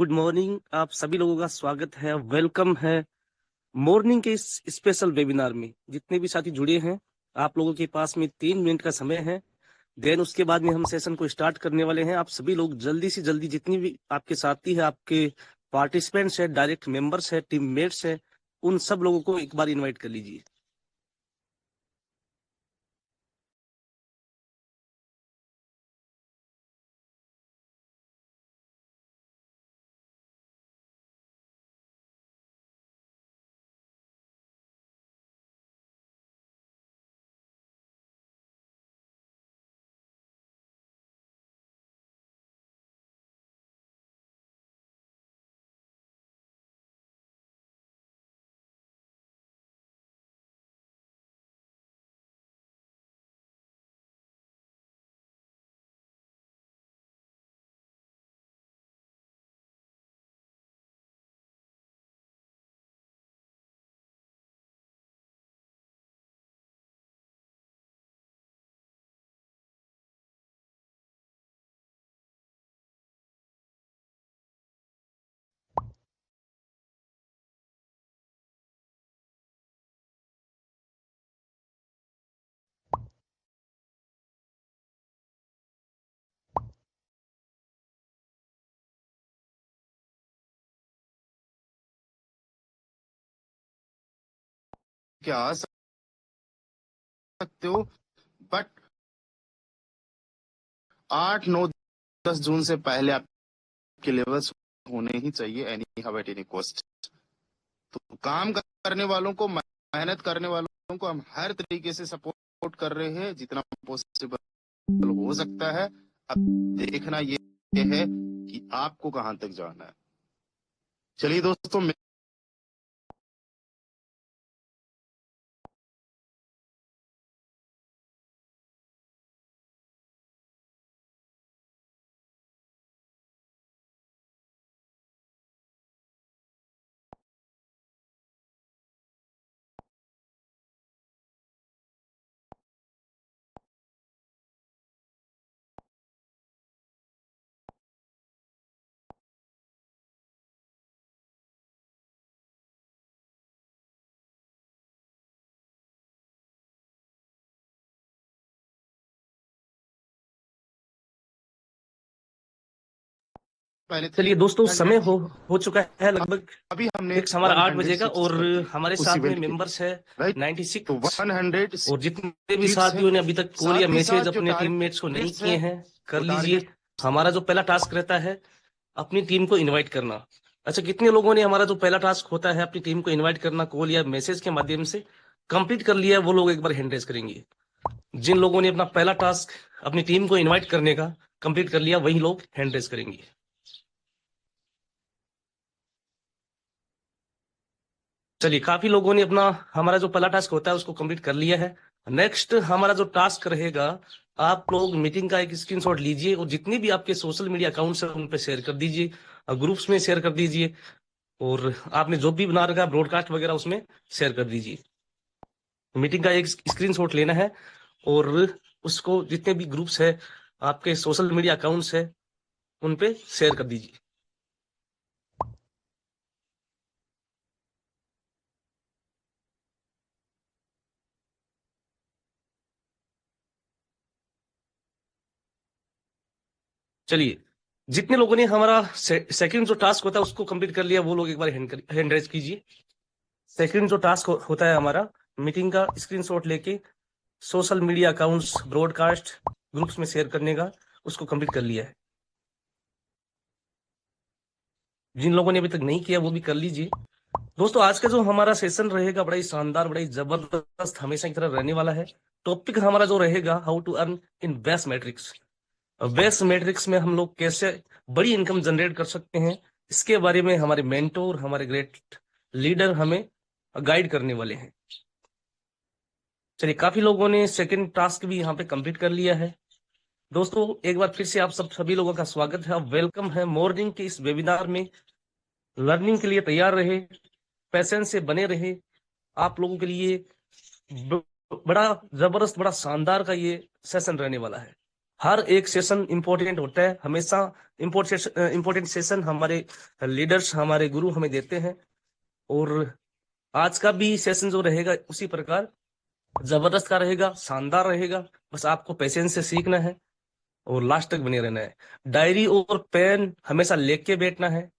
Good morning. आप सभी लोगों का स्वागत है, वेलकम है मॉर्निंग के इस स्पेशल वेबिनार में। जितने भी साथी जुड़े हैं, आप लोगों के पास में 3 मिनट का समय है। देन उसके बाद में हम सेशन को स्टार्ट करने वाले हैं। आप सभी लोग जल्दी से जल्दी, जितनी भी आपके साथी है, आपके पार्टिसिपेंट्स है, डायरेक्ट मेंबर्स है, टीममेट्स है, उन सब लोगों को एक बार इन्वाइट कर लीजिए। क्या आ सकते हो, बट 8, 9, 10 जून से पहले आपके लेवल्स होने ही चाहिए, any how at any cost. तो काम करने वालों को, मेहनत करने वालों को हम हर तरीके से सपोर्ट कर रहे हैं जितना पॉसिबल हो सकता है। अब देखना ये है कि आपको कहां तक जाना है। चलिए दोस्तों, पहले चलिए दोस्तों, समय 300 हो चुका है लगभग। अभी हमने फिक्स हमारा 8 100 बजे का, सीट्स और कर दी हमारे उस साथ में इवेंट के लिए, मेंबर्स है राइट। तो 96। 100 और जितने भी सीट्स है। साथियों ने अभी तक कॉल या साथ ही मैसेज साथ जो अपने टीममेट्स को नहीं टारगेट्स किए है हैं, कर वो लीजिए। टारगेट हमारा जो पहला टास्क रहता है, अपनी टीम को इनवाइट करना। अच्छा, कितने लोगों ने हमारा जो पहला टास्क होता है अपनी टीम को इनवाइट करना, कॉल या मैसेज के माध्यम से कंप्लीट कर लिया है, वो लोग एक बार हैंड रेज करेंगे। जिन लोगों ने अपना पहला टास्क अपनी टीम को इनवाइट करने का कंप्लीट कर लिया, वही लोग हैंड रेज करेंगे। चलिए, काफी लोगों ने अपना हमारा जो पहला टास्क होता है उसको कंप्लीट कर लिया है। नेक्स्ट हमारा जो टास्क रहेगा, आप लोग मीटिंग का एक स्क्रीनशॉट लीजिए और जितने भी आपके सोशल मीडिया अकाउंट्स हैं उन पे शेयर कर दीजिए, ग्रुप्स में शेयर कर दीजिए, और आपने जो भी बना रखा है ब्रॉडकास्ट वगैरह उसमें शेयर कर दीजिए। मीटिंग का एक स्क्रीनशॉट लेना है और उसको जितने भी ग्रुप्स है, आपके सोशल मीडिया अकाउंट्स है, उन पे शेयर कर दीजिए। चलिए, जितने लोगों ने हमारा सेकंड जो टास्क होता है उसको कंप्लीट कर लिया, वो लोग एक बार हैंड रेज कीजिए। सेकंड जो टास्क होता है हमारा, मीटिंग का स्क्रीनशॉट लेके social media accounts, broadcast, groups में शेयर करने का, उसको कंप्लीट कर लिया है। जिन लोगों ने अभी तक नहीं किया वो भी कर लीजिए। दोस्तों, आज का जो हमारा सेशन रहेगा बड़ा ही शानदार, बड़ा ही जबरदस्त, हमेशा की तरह रहने वाला है। टॉपिक हमारा जो रहेगा, how to earn in base matrix. Base matrix में हम लोग कैसे बड़ी इनकम जनरेट कर सकते हैं, इसके बारे में हमारे मेंटोर, हमारे ग्रेट लीडर हमें गाइड करने वाले हैं। चलिए, काफी लोगों ने सेकंड टास्क भी यहाँ पे कंप्लीट कर लिया है। दोस्तों, एक बार फिर से आप सभी लोगों का स्वागत है, वेलकम है मॉर्निंग के इस वेबिनार में। लर्निंग के लिए तैयार रहे, पैसेंस से बने रहे। आप लोगों के लिए बड़ा जबरदस्त, बड़ा शानदार का ये सेशन रहने वाला है। हर एक सेशन इंपॉर्टेंट होता है हमेशा। इंपॉर्टेंट सेशन हमारे लीडर्स, हमारे गुरु हमें देते हैं। और आज का भी सेशन जो रहेगा उसी प्रकार जबरदस्त का रहेगा, शानदार रहेगा। बस आपको पेशेंस से सीखना है और लास्ट तक बने रहना है। डायरी और पेन हमेशा लेके बैठना है।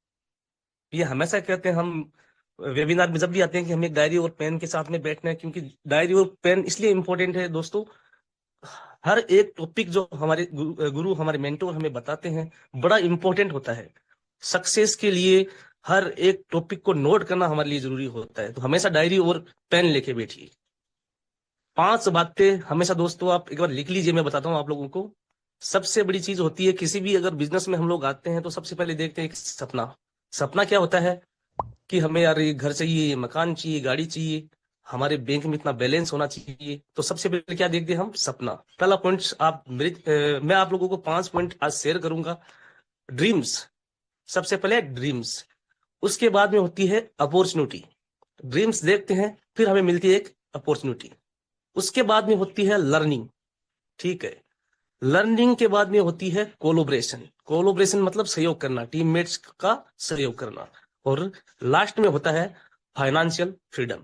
ये हमेशा कहते हैं हम वेबिनार में जब भी आते हैं कि हमें एक डायरी और पेन के साथ में बैठना है, क्योंकि डायरी और पेन इसलिए इंपॉर्टेंट है दोस्तों। हर एक टॉपिक जो हमारे गुरु हमारे मेंटोर हमें बताते हैं बड़ा इंपॉर्टेंट होता है सक्सेस के लिए। हर एक टॉपिक को नोट करना हमारे लिए जरूरी होता है, तो हमेशा डायरी और पेन लेके बैठिए। 5 बातें हमेशा दोस्तों आप एक बार लिख लीजिए, मैं बताता हूँ आप लोगों को। सबसे बड़ी चीज होती है किसी भी अगर बिजनेस में हम लोग आते हैं तो सबसे पहले देखते हैं एक सपना। सपना क्या होता है कि हमें यार ये घर चाहिए, ये मकान चाहिए, गाड़ी चाहिए, हमारे बैंक में इतना बैलेंस होना चाहिए। तो सबसे पहले क्या देखते हैं हम? सपना। पहला पॉइंट आप मैं आप लोगों को 5 पॉइंट आज शेयर करूंगा। ड्रीम्स, सबसे पहले ड्रीम्स। उसके बाद में होती है अपॉर्चुनिटी। ड्रीम्स देखते हैं, फिर हमें मिलती है एक अपॉर्चुनिटी। उसके बाद में होती है लर्निंग, ठीक है। लर्निंग के बाद में होती है कोलोब्रेशन। कोलोब्रेशन मतलब सहयोग करना, टीममेट्स का सहयोग करना। और लास्ट में होता है फाइनेंशियल फ्रीडम।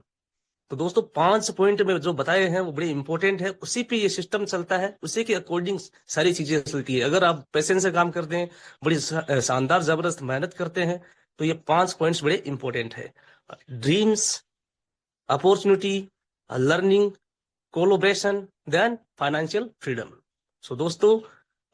तो दोस्तों 5 पॉइंट में जो बताए हैं वो बड़े इंपॉर्टेंट है, उसी पे ये सिस्टम चलता है, उसी के अकॉर्डिंग सारी चीजें चलती है। अगर आप पैशन से काम करते हैं, बड़ी शानदार जबरदस्त मेहनत करते हैं, तो ये 5 पॉइंट्स बड़े इंपॉर्टेंट है। Dreams, opportunity, learning, collaboration, then financial freedom. So दोस्तों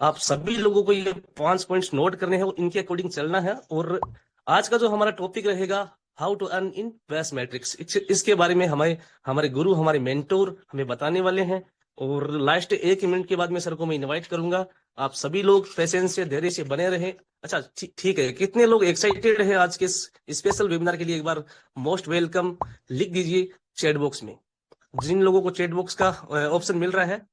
आप सभी लोगों को ये 5 पॉइंट्स नोट करने हैं और इनके अकॉर्डिंग चलना है। और आज का जो हमारा टॉपिक रहेगा how to earn in west matrix, इसके बारे में हमारे हमारे गुरु, हमारे मेंटोर हमें बताने वाले हैं। और लास्ट 1 मिनट के बाद में सर को मैं इनवाइट करूंगा। आप सभी लोग पेशेंस से, धैर्य से बने रहें। अच्छा ठीक है, कितने लोग एक्साइटेड हैं आज के स्पेशल वेबिनार के लिए? एक बार मोस्ट वेलकम लिख दीजिए चैट बॉक्स में, जिन लोगों को चैट बॉक्स का ऑप्शन मिल रहा है।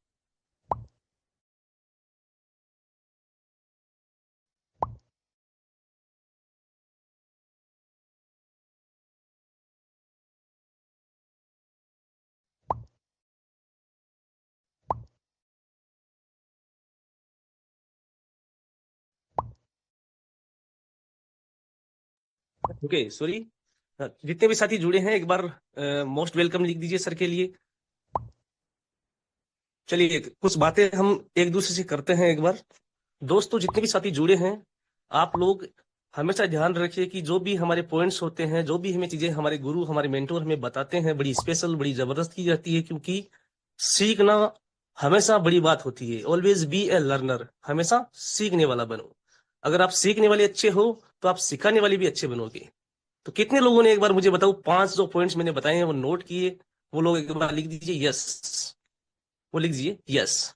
ओके सॉरी, जितने भी साथी जुड़े हैं एक बार मोस्ट वेलकम लिख दीजिए सर के लिए। चलिए कुछ बातें हम एक दूसरे से करते हैं एक बार। दोस्तों जितने भी साथी जुड़े हैं, आप लोग हमेशा ध्यान रखिए कि जो भी हमारे पॉइंट्स होते हैं, जो भी हमें चीजें हमारे गुरु, हमारे मेंटोर हमें बताते हैं, बड़ी स्पेशल, बड़ी जबरदस्त की जाती है। क्योंकि सीखना हमेशा बड़ी बात होती है। ऑलवेज बी ए लर्नर, हमेशा सीखने वाला बनो। अगर आप सीखने वाले अच्छे हो तो आप सिखाने वाले भी अच्छे बनोगे। तो कितने लोगों ने, एक बार मुझे बताओ, 5 जो पॉइंट्स मैंने बताए हैं वो नोट किए? वो लोग एक बार लिख दीजिए यस, वो लिख दीजिए यस।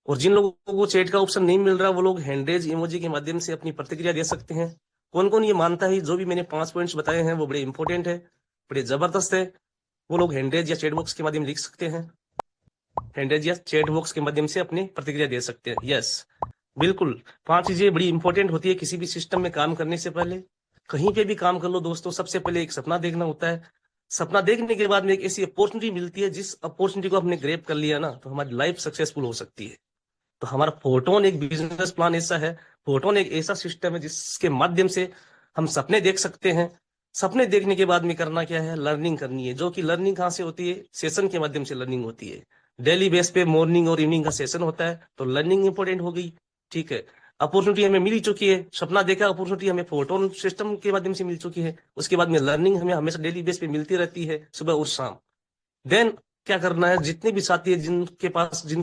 और जिन लोगों को चैट का ऑप्शन नहीं मिल रहा वो लोग हैंडरेज इमोजी के माध्यम से अपनी प्रतिक्रिया दे सकते हैं। कौन कौन ये मानता है जो भी मैंने 5 पॉइंट्स बताए हैं वो बड़े इंपॉर्टेंट है, बड़े जबरदस्त है, वो लोग हैंडरेज या चैट बॉक्स के माध्यम लिख सकते हैं। हैंडरेज या चैट बॉक्स के माध्यम से अपनी प्रतिक्रिया दे सकते हैं। यस, बिल्कुल। 5 चीजें बड़ी इंपॉर्टेंट होती है किसी भी सिस्टम में काम करने से पहले। कहीं पे भी काम कर लो दोस्तों, सबसे पहले एक सपना देखना होता है। सपना देखने के बाद में एक ऐसी अपॉर्चुनिटी मिलती है, जिस अपॉर्चुनिटी को हमने ग्रैब कर लिया ना, तो हमारी लाइफ सक्सेसफुल हो सकती है। तो हमारा फोटोन एक बिजनेस प्लान ऐसा है, फोटोन एक ऐसा सिस्टम है जिसके माध्यम से हम सपने देख सकते हैं। सपने देखने के बाद में करना क्या है? लर्निंग करनी है। जो कि लर्निंग कहाँ से होती है? सेशन के माध्यम से लर्निंग होती है। डेली बेस पे मॉर्निंग और इवनिंग का सेशन होता है, तो लर्निंग इंपॉर्टेंट हो गई। ठीक है, अपॉर्चुनिटी हमें मिल चुकी है, सपना देखा, अपॉर्चुनिटी हमें फोटोन सिस्टम के माध्यम से मिल चुकी है। उसके बाद में लर्निंग हमें हमेशा डेली बेस पे मिलती रहती है, सुबह और शाम। देन क्या करना है? जितने भी साथी है जिनके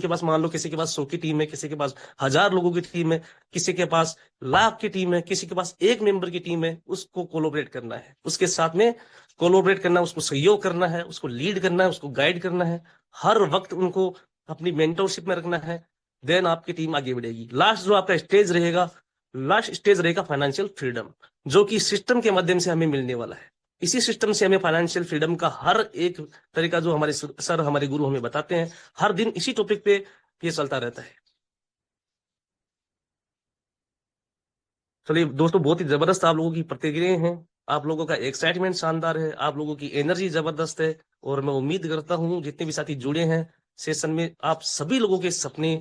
पास मान लो किसी के पास 100 की टीम है, किसी के पास 1000 लोगों की टीम है, किसी के पास लाख की टीम है, किसी के पास 1 मेंबर की टीम है, उसको कोलोबरेट करना है, उसके साथ में कोलोबरेट करना है, उसको सहयोग करना है, उसको लीड करना है, उसको गाइड करना है, हर वक्त उनको अपनी मेंटरशिप में रखना है। देन आपकी टीम आगे बढ़ेगी। लास्ट जो आपका स्टेज रहेगा, लास्ट स्टेज रहेगा फाइनेंशियल फ्रीडम, जो कि सिस्टम के माध्यम से हमें मिलने वाला है। इसी सिस्टम से हमें फाइनेंशियल फ्रीडम का हर एक तरीका जो हमारे सर, हमारे गुरु हमें बताते हैं, हर दिन इसी टॉपिक पे ये चलता रहता है। चलिए दोस्तों, बहुत ही जबरदस्त आप लोगों की प्रतिक्रियाएं हैं, आप लोगों का एक्साइटमेंट शानदार है, आप लोगों की एनर्जी जबरदस्त है। और मैं उम्मीद करता हूं जितने भी साथी जुड़े हैं सेशन में, आप सभी लोगों के सपने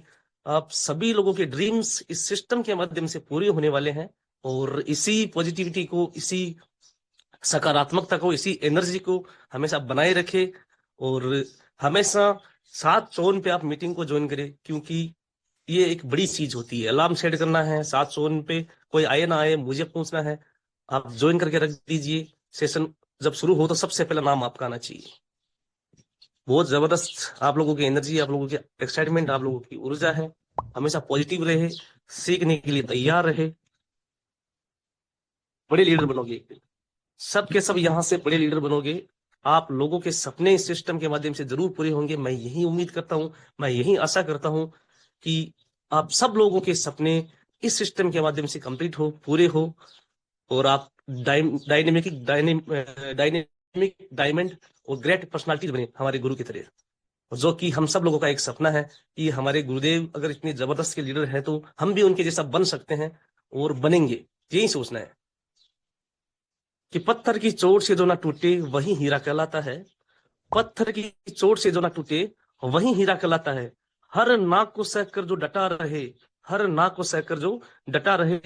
आप सभी लोगों के ड्रीम्स इस सिस्टम के माध्यम से पूरे होने वाले हैं। और इसी पॉजिटिविटी को, इसी सकारात्मकता को, इसी एनर्जी को हमेशा बनाए रखे। और हमेशा 7 जून पे आप मीटिंग को ज्वाइन करें, क्योंकि ये एक बड़ी चीज होती है। अलार्म सेट करना है 7 जून पे, कोई आए ना आए मुझे पहुंचना है, आप ज्वाइन करके रख दीजिए। सेशन जब शुरू हो तो सबसे पहला नाम आपका आना चाहिए। बहुत जबरदस्त आप लोगों की एनर्जी, आप लोगों की एक्साइटमेंट, आप लोगों की ऊर्जा है। हमेशा पॉजिटिव रहे, सीखने के लिए तैयार रहे, बड़े लीडर बनोगे एक दिन। सब के सब यहाँ से बड़े लीडर बनोगे। आप लोगों के सपने इस सिस्टम के माध्यम से जरूर पूरे होंगे। मैं यही उम्मीद करता हूं, मैं यही आशा करता हूं कि आप सब लोगों के सपने इस सिस्टम के माध्यम से कंप्लीट हो, पूरे हो। और आप डायनेमिक डायमंड और ग्रेट पर्सनालिटी बने हमारे गुरु की तरह। जो कि हम सब लोगों का एक सपना है कि हमारे गुरुदेव अगर इतने जबरदस्त के लीडर हैं तो हम भी उनके जैसा बन सकते हैं और बनेंगे। यही सोचना है कि पत्थर की चोट से जो ना टूटे वही हीरा कहलाता है। पत्थर की चोट से जो ना टूटे वही हीरा कहलाता है। हर नाक को सहकर जो डटा रहे, हर नाक को सहकर जो डटा रहे,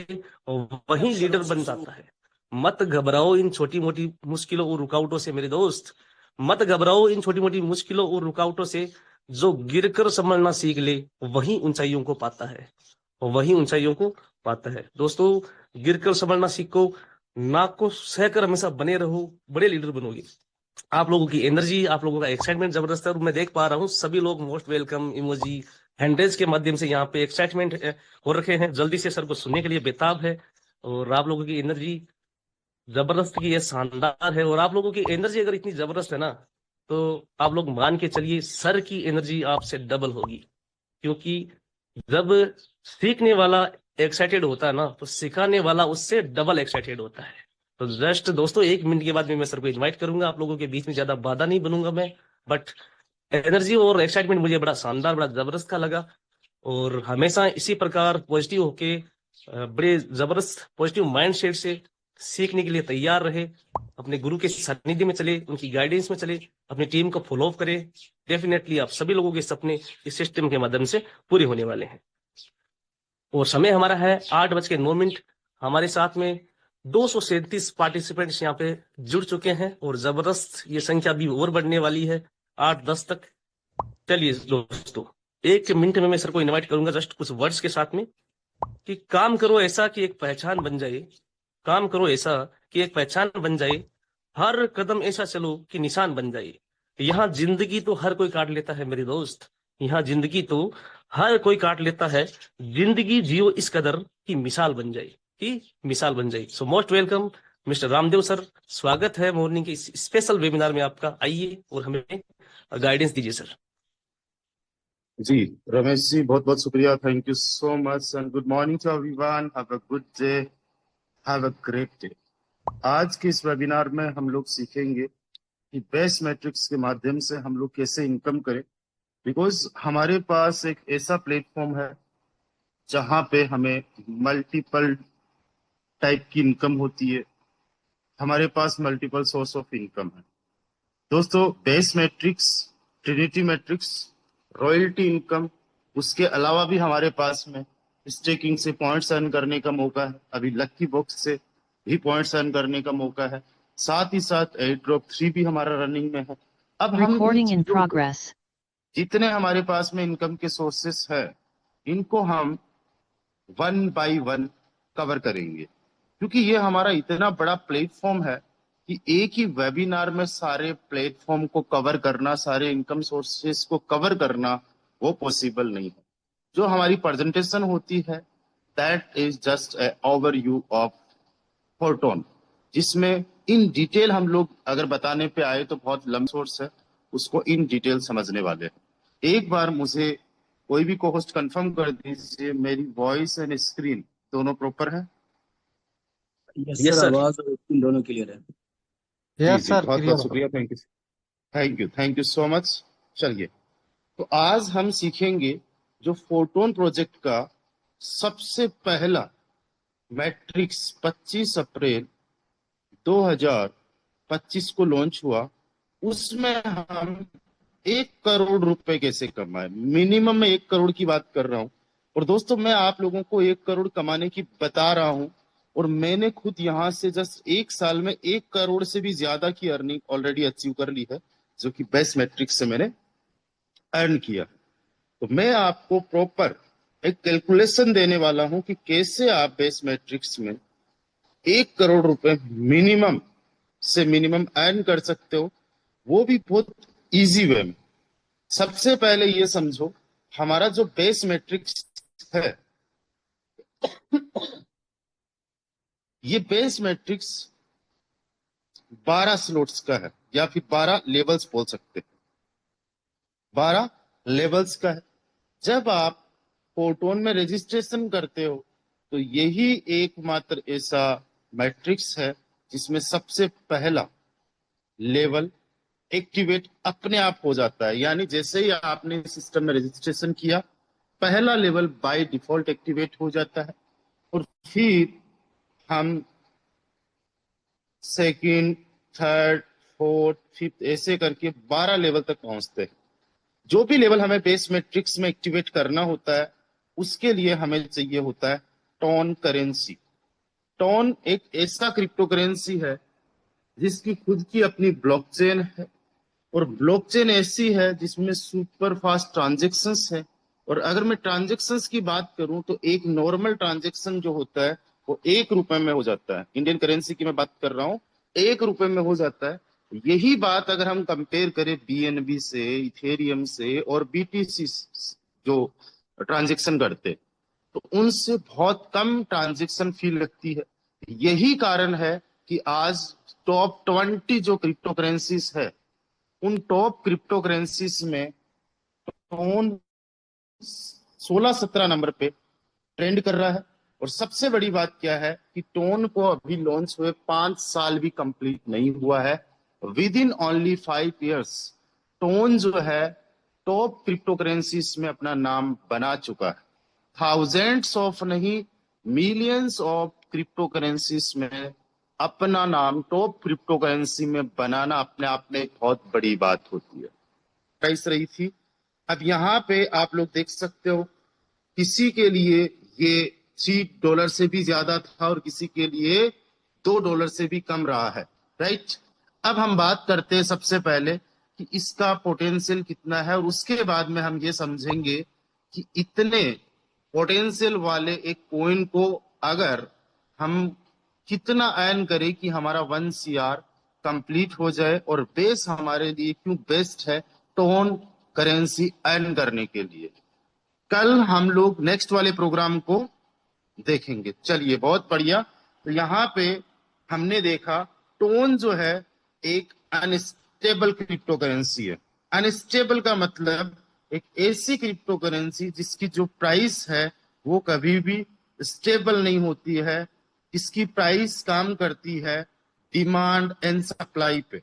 वही लीडर बन जाता है। मत घबराओ इन छोटी मोटी मुश्किलों और रुकावटों से मेरे दोस्त। मत घबराओ इन छोटी मोटी मुश्किलों और रुकावटों से। जो गिरकर संभलना सीख ले वही ऊंचाइयों को पाता है, वही ऊंचाइयों को पाता है। दोस्तों, गिरकर संभलना सीखो, नाक को सहकर हमेशा बने रहो, बड़े लीडर बनोगे। आप लोगों की एनर्जी, आप लोगों का एक्साइटमेंट जबरदस्त है। और मैं देख पा रहा हूँ सभी लोग मोस्ट वेलकम इमोजी, हैंडरेज के माध्यम से यहाँ पे एक्साइटमेंट हो रखे हैं, जल्दी से सर को सुनने के लिए बेताब है। और आप लोगों की एनर्जी जबरदस्त की है, शानदार है। और आप लोगों की एनर्जी अगर इतनी जबरदस्त है ना, तो आप लोग मान के चलिए सर की एनर्जी आपसे डबल होगी। क्योंकि जब सीखने वाला एक्साइटेड होता है ना, तो सिखाने वाला उससे डबल एक्साइटेड होता है। तो जस्ट दोस्तों 1 मिनट के बाद में मैं सर को इनवाइट करूंगा। आप लोगों के बीच में ज्यादा बाधा नहीं बनूंगा मैं, बट एनर्जी और एक्साइटमेंट मुझे बड़ा शानदार, बड़ा जबरदस्त का लगा। और हमेशा इसी प्रकार पॉजिटिव होके बड़े जबरदस्त पॉजिटिव माइंड सेट से सीखने के लिए तैयार रहे। अपने गुरु के सानिध्य में चले, उनकी गाइडेंस में चले, अपनी टीम को फॉलो अप करें। डेफिनेटली आप सभी लोगों के सपने इस सिस्टम के माध्यम से पूरे होने वाले हैं। और समय हमारा है 8:09। हमारे साथ में 237 पार्टिसिपेंट्स यहाँ पे जुड़ चुके हैं और जबरदस्त ये संख्या भी और बढ़ने वाली है 8-10 तक। चलिए दोस्तों, 1 मिनट में मैं सर को इनवाइट करूंगा जस्ट कुछ वर्ड्स के साथ में, कि काम करो ऐसा कि एक पहचान बन जाए। काम करो ऐसा कि एक पहचान बन जाए। हर कदम ऐसा चलो कि निशान बन जाए। यहाँ जिंदगी तो हर कोई काट लेता है मेरे दोस्त, यहाँ जिंदगी तो हर कोई काट लेता है। जिंदगी जियो इस कदर की मिसाल बन जाए, कि मिसाल बन जाए। So most welcome mister Ramdev sir, स्वागत है मॉर्निंग के इस स्पेशल वेबिनार में आपका। आइए और हमें गाइडेंस दीजिए सर। जी रमेश जी, बहुत बहुत शुक्रिया। Thank you so much and good morning to everyone. Have a good day, have a great day. आज के इस वेबिनार में हम लोग सीखेंगे कि बेस्ट मैट्रिक्स के माध्यम से हम लोग कैसे इनकम करें। बिकॉज हमारे पास एक ऐसा प्लेटफॉर्म है जहां पे हमें मल्टीपल टाइप की इनकम होती है, हमारे पास मल्टीपल सोर्स ऑफ इनकम है। दोस्तों, base matrix, Trinity matrix, royalty income, उसके अलावा भी हमारे पास में स्टेकिंग से पॉइंट्स अर्न करने का मौका है। अभी लक्की बॉक्स से भी पॉइंट्स अर्न करने का मौका है। साथ ही साथ एयर ड्रॉप 3 भी हमारा रनिंग में है। अब हम Recording in इन चीजों को, progress. जितने हमारे पास में इनकम के सोर्सेस है, इनको हम 1 by 1 कवर करेंगे। क्योंकि ये हमारा इतना बड़ा प्लेटफॉर्म है कि एक ही वेबिनार में सारे प्लेटफॉर्म को कवर करना, सारे इनकम सोर्सेस को कवर करना वो पॉसिबल नहीं है। जो हमारी प्रेजेंटेशन होती है that is just a overview of photon, जिसमें इन डिटेल हम लोग अगर बताने पे आए तो बहुत लंबा सोर्स है, उसको इन डिटेल समझने वाले हैं। एक बार मुझे कोई भी को होस्ट कंफर्म कर दीजिए, मेरी वॉइस एंड स्क्रीन दोनों प्रॉपर है? Yes yes sir, sir. आवाज और स्क्रीन दोनों क्लियर है। जी यस जी, सर, बहुत क्लियर बहुत शुक्रिया। Thank you, thank you, thank you so much. चलिए, तो आज हम सीखेंगे जो फोटोन प्रोजेक्ट का सबसे पहला मैट्रिक्स 25 अप्रैल 2025 को लॉन्च हुआ, उसमें हम 1 करोड़ रुपए कैसे कमाए। मिनिमम में 1 करोड़ की बात कर रहा हूं। और दोस्तों मैं आप लोगों को 1 करोड़ कमाने की बता रहा हूं, और मैंने खुद यहां से जस्ट 1 साल में 1 करोड़ से भी ज्यादा की अर्निंग ऑलरेडी अचीव कर ली है, जो कि बेस्ट मैट्रिक्स से मैंने अर्न किया। तो मैं आपको प्रॉपर एक कैलकुलेशन देने वाला हूं कि कैसे आप बेस्ट मैट्रिक्स में 1 करोड़ रुपए मिनिमम से मिनिमम अर्न कर सकते हो, वो भी बहुत इजी वे में। सबसे पहले ये समझो, हमारा जो बेस मैट्रिक्स है, ये बेस मैट्रिक्स 12 स्लॉट्स का है, या फिर 12 लेवल्स बोल सकते हैं। 12 लेवल्स का है। जब आप फोटोन में रजिस्ट्रेशन करते हो, तो यही एकमात्र ऐसा मैट्रिक्स है जिसमें सबसे पहला लेवल एक्टिवेट अपने आप हो जाता है। यानी जैसे ही आपने सिस्टम में रजिस्ट्रेशन किया, पहला लेवल बाय डिफॉल्ट एक्टिवेट हो जाता है, और फिर हम सेकंड, थर्ड, फोर्थ, फिफ्थ ऐसे करके 12 लेवल तक पहुंचते हैं। जो भी लेवल हमें बेस मैट्रिक्स में एक्टिवेट करना होता है, उसके लिए हमें चाहिए होता है टोन करेंसी। टोन एक ऐसा क्रिप्टो करेंसी है जिसकी खुद की अपनी ब्लॉकचेन है, और ब्लॉकचेन ऐसी है जिसमें सुपर फास्ट ट्रांजेक्शन्स है। और अगर मैं ट्रांजेक्शन्स की बात करूं, तो एक नॉर्मल ट्रांजेक्शन जो होता है वो 1 रुपए में हो जाता है। इंडियन करेंसी की मैं बात कर रहा हूं, 1 रुपए में हो जाता है। यही बात अगर हम कंपेयर करें बीएनबी से, इथेरियम से और बीटीसी जो ट्रांजेक्शन करते, तो उनसे बहुत कम ट्रांजेक्शन फी लगती है। यही कारण है कि आज टॉप 20 जो क्रिप्टो करेंसीज है, उन टॉप क्रिप्टो करेंसीज में टोन 16-17 नंबर पे ट्रेंड कर रहा है। और सबसे बड़ी बात क्या है कि टोन को अभी लॉन्च हुए 5 साल भी कंप्लीट नहीं हुआ है। With in only 5 years tone जो है टॉप क्रिप्टो करेंसीज में अपना नाम बना चुका है। थाउजेंड्स ऑफ नहीं, मिलियंस ऑफ क्रिप्टो करेंसीज में अपना नाम टॉप क्रिप्टो करेंसी में बनाना अपने आप में एक बहुत बड़ी बात होती है। प्राइस रही थी, अब यहाँ पे आप लोग देख सकते हो, किसी के लिए ये $3 से भी ज्यादा था और किसी के लिए $2 से भी कम रहा है, राइट। अब हम बात करते हैं सबसे पहले कि इसका पोटेंशियल कितना है, और उसके बाद में हम ये समझेंगे कि इतने पोटेंशियल वाले एक कॉइन को अगर हम कितना अर्न करें कि हमारा 1 CR कंप्लीट हो जाए, और बेस हमारे लिए क्यों बेस्ट है टोन करेंसी अर्न करने के लिए। कल हम लोग नेक्स्ट वाले प्रोग्राम को देखेंगे। चलिए, बहुत बढ़िया। तो यहाँ पे हमने देखा टोन जो है एक अनस्टेबल क्रिप्टो करेंसी है। अनस्टेबल का मतलब एक ऐसी क्रिप्टो करेंसी जिसकी जो प्राइस है वो कभी भी स्टेबल नहीं होती है। इसकी प्राइस काम करती है डिमांड एंड सप्लाई पे।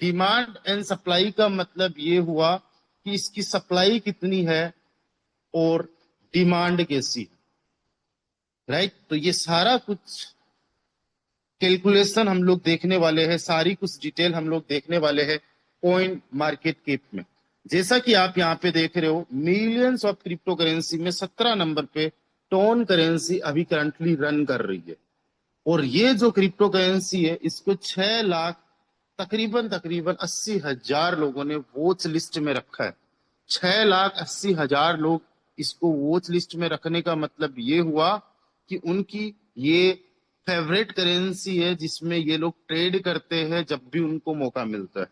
डिमांड एंड सप्लाई का मतलब ये हुआ कि इसकी सप्लाई कितनी है और डिमांड कैसी है, राइट। तो ये सारा कुछ कैलकुलेशन हम लोग देखने वाले हैं, सारी कुछ डिटेल हम लोग देखने वाले हैं कॉइन मार्केट कैप में। जैसा कि आप यहाँ पे देख रहे हो, मिलियंस ऑफ क्रिप्टो करेंसी में 17 नंबर पे टोन करेंसी अभी करंटली रन कर रही है। और ये जो क्रिप्टो करेंसी है, इसको 6 लाख तकरीबन तकरीबन 80,000 लोगों ने वॉच लिस्ट में रखा है। 6,80,000 लोग इसको वॉच लिस्ट में रखने का मतलब ये हुआ कि उनकी ये फेवरेट करेंसी है जिसमें ये लोग ट्रेड करते हैं जब भी उनको मौका मिलता है।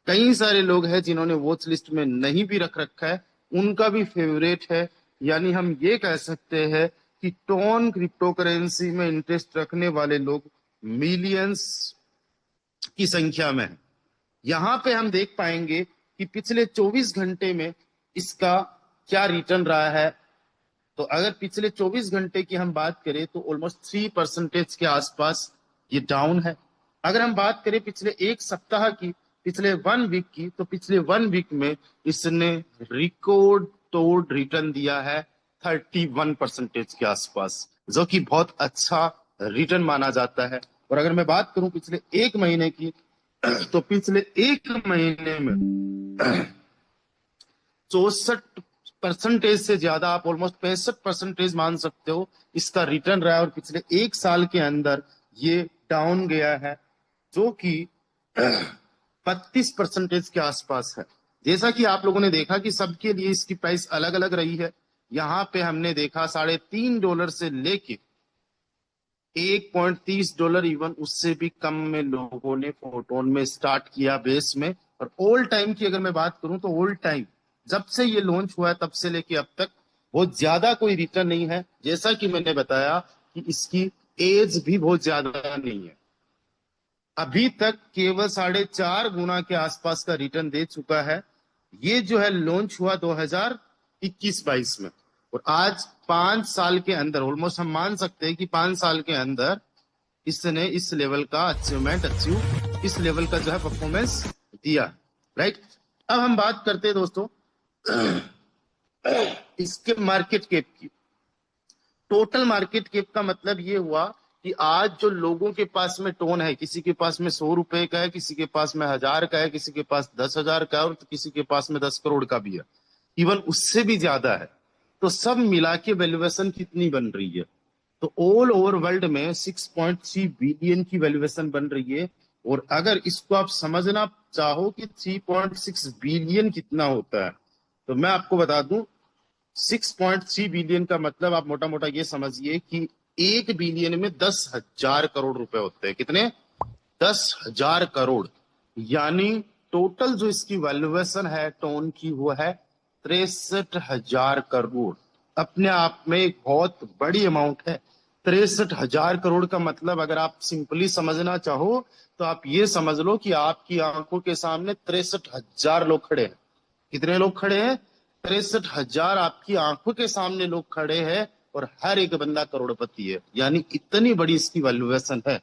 कई सारे लोग हैं जिन्होंने वॉच लिस्ट में नहीं भी रख रखा है, उनका भी फेवरेट है। यानी हम ये कह सकते हैं कि टोन क्रिप्टो करेंसी में इंटरेस्ट रखने वाले लोग मिलियंस की संख्या में है। यहां पे हम देख पाएंगे कि पिछले 24 घंटे में इसका क्या रिटर्न रहा है। तो अगर पिछले 24 घंटे की हम बात करें तो ऑलमोस्ट 3% के आसपास ये डाउन है। अगर हम बात करें पिछले एक सप्ताह की, पिछले 1 वीक की, तो पिछले 1 वीक में इसने रिकॉर्ड तोड़ रिटर्न दिया है 31% के आसपास, जो कि बहुत अच्छा रिटर्न माना जाता है। और अगर मैं बात करूं पिछले एक महीने की, तो पिछले एक महीने में 64 परसेंटेज से ज्यादा, आप ऑलमोस्ट 65% मान सकते हो इसका रिटर्न रहा है, और पिछले एक साल के अंदर ये डाउन गया है, जो कि 32% के आसपास है। जैसा कि आप लोगों ने देखा कि सबके लिए इसकी प्राइस अलग अलग रही है। यहाँ पे हमने देखा $3.5 से लेके $1.30, इवन उससे भी कम में लोगों ने फोटोन में स्टार्ट किया बेस में। और ऑल टाइम की अगर मैं बात करूं तो ऑल टाइम जब से ये लॉन्च हुआ है तब से लेके अब तक बहुत ज्यादा कोई रिटर्न नहीं है। जैसा कि मैंने बताया कि इसकी एज भी बहुत ज्यादा नहीं है, अभी तक केवल 4.5 गुना के आसपास का रिटर्न दे चुका है। ये जो है लॉन्च हुआ 2021-22 में, और आज 5 साल के अंदर ऑलमोस्ट हम मान सकते हैं कि 5 साल के अंदर इसने इस लेवल का इस लेवल का जो है परफॉर्मेंस दिया। राइट, अब हम बात करते हैं दोस्तों इसके मार्केट कैप की। टोटल मार्केट कैप का मतलब ये हुआ कि आज जो लोगों के पास में टोन है, किसी के पास में $100 का है, किसी के पास में 1000 का है, किसी के पास 10,000 का है, और किसी के पास में 10 करोड़ का भी है, इवन उससे भी ज्यादा है। तो सब मिला के वैल्यूएशन कितनी बन रही है? तो ऑल ओवर वर्ल्ड में 6.3 बिलियन की वैल्यूएशन बन रही है। और अगर इसको आप समझना चाहो कि 3.6 बिलियन कितना होता है, तो मैं आपको बता दूं 6.3 बिलियन का मतलब आप मोटा मोटा ये समझिए कि 1 बिलियन में 10,000 करोड़ रुपए होते हैं। कितने? 10,000 करोड़। यानी टोटल जो इसकी वैल्यूएशन है टोन की वो है 63,000 करोड़। अपने आप में एक बहुत बड़ी अमाउंट है। 63,000 करोड़ का मतलब अगर आप सिंपली समझना चाहो तो आप ये समझ लो कि आपकी आंखों के सामने 63,000 लोग खड़े हैं। कितने लोग खड़े हैं? 63,000 आपकी आंखों के सामने लोग खड़े हैं, और हर एक बंदा करोड़पति है। यानी इतनी बड़ी इसकी वैल्यूएशन है,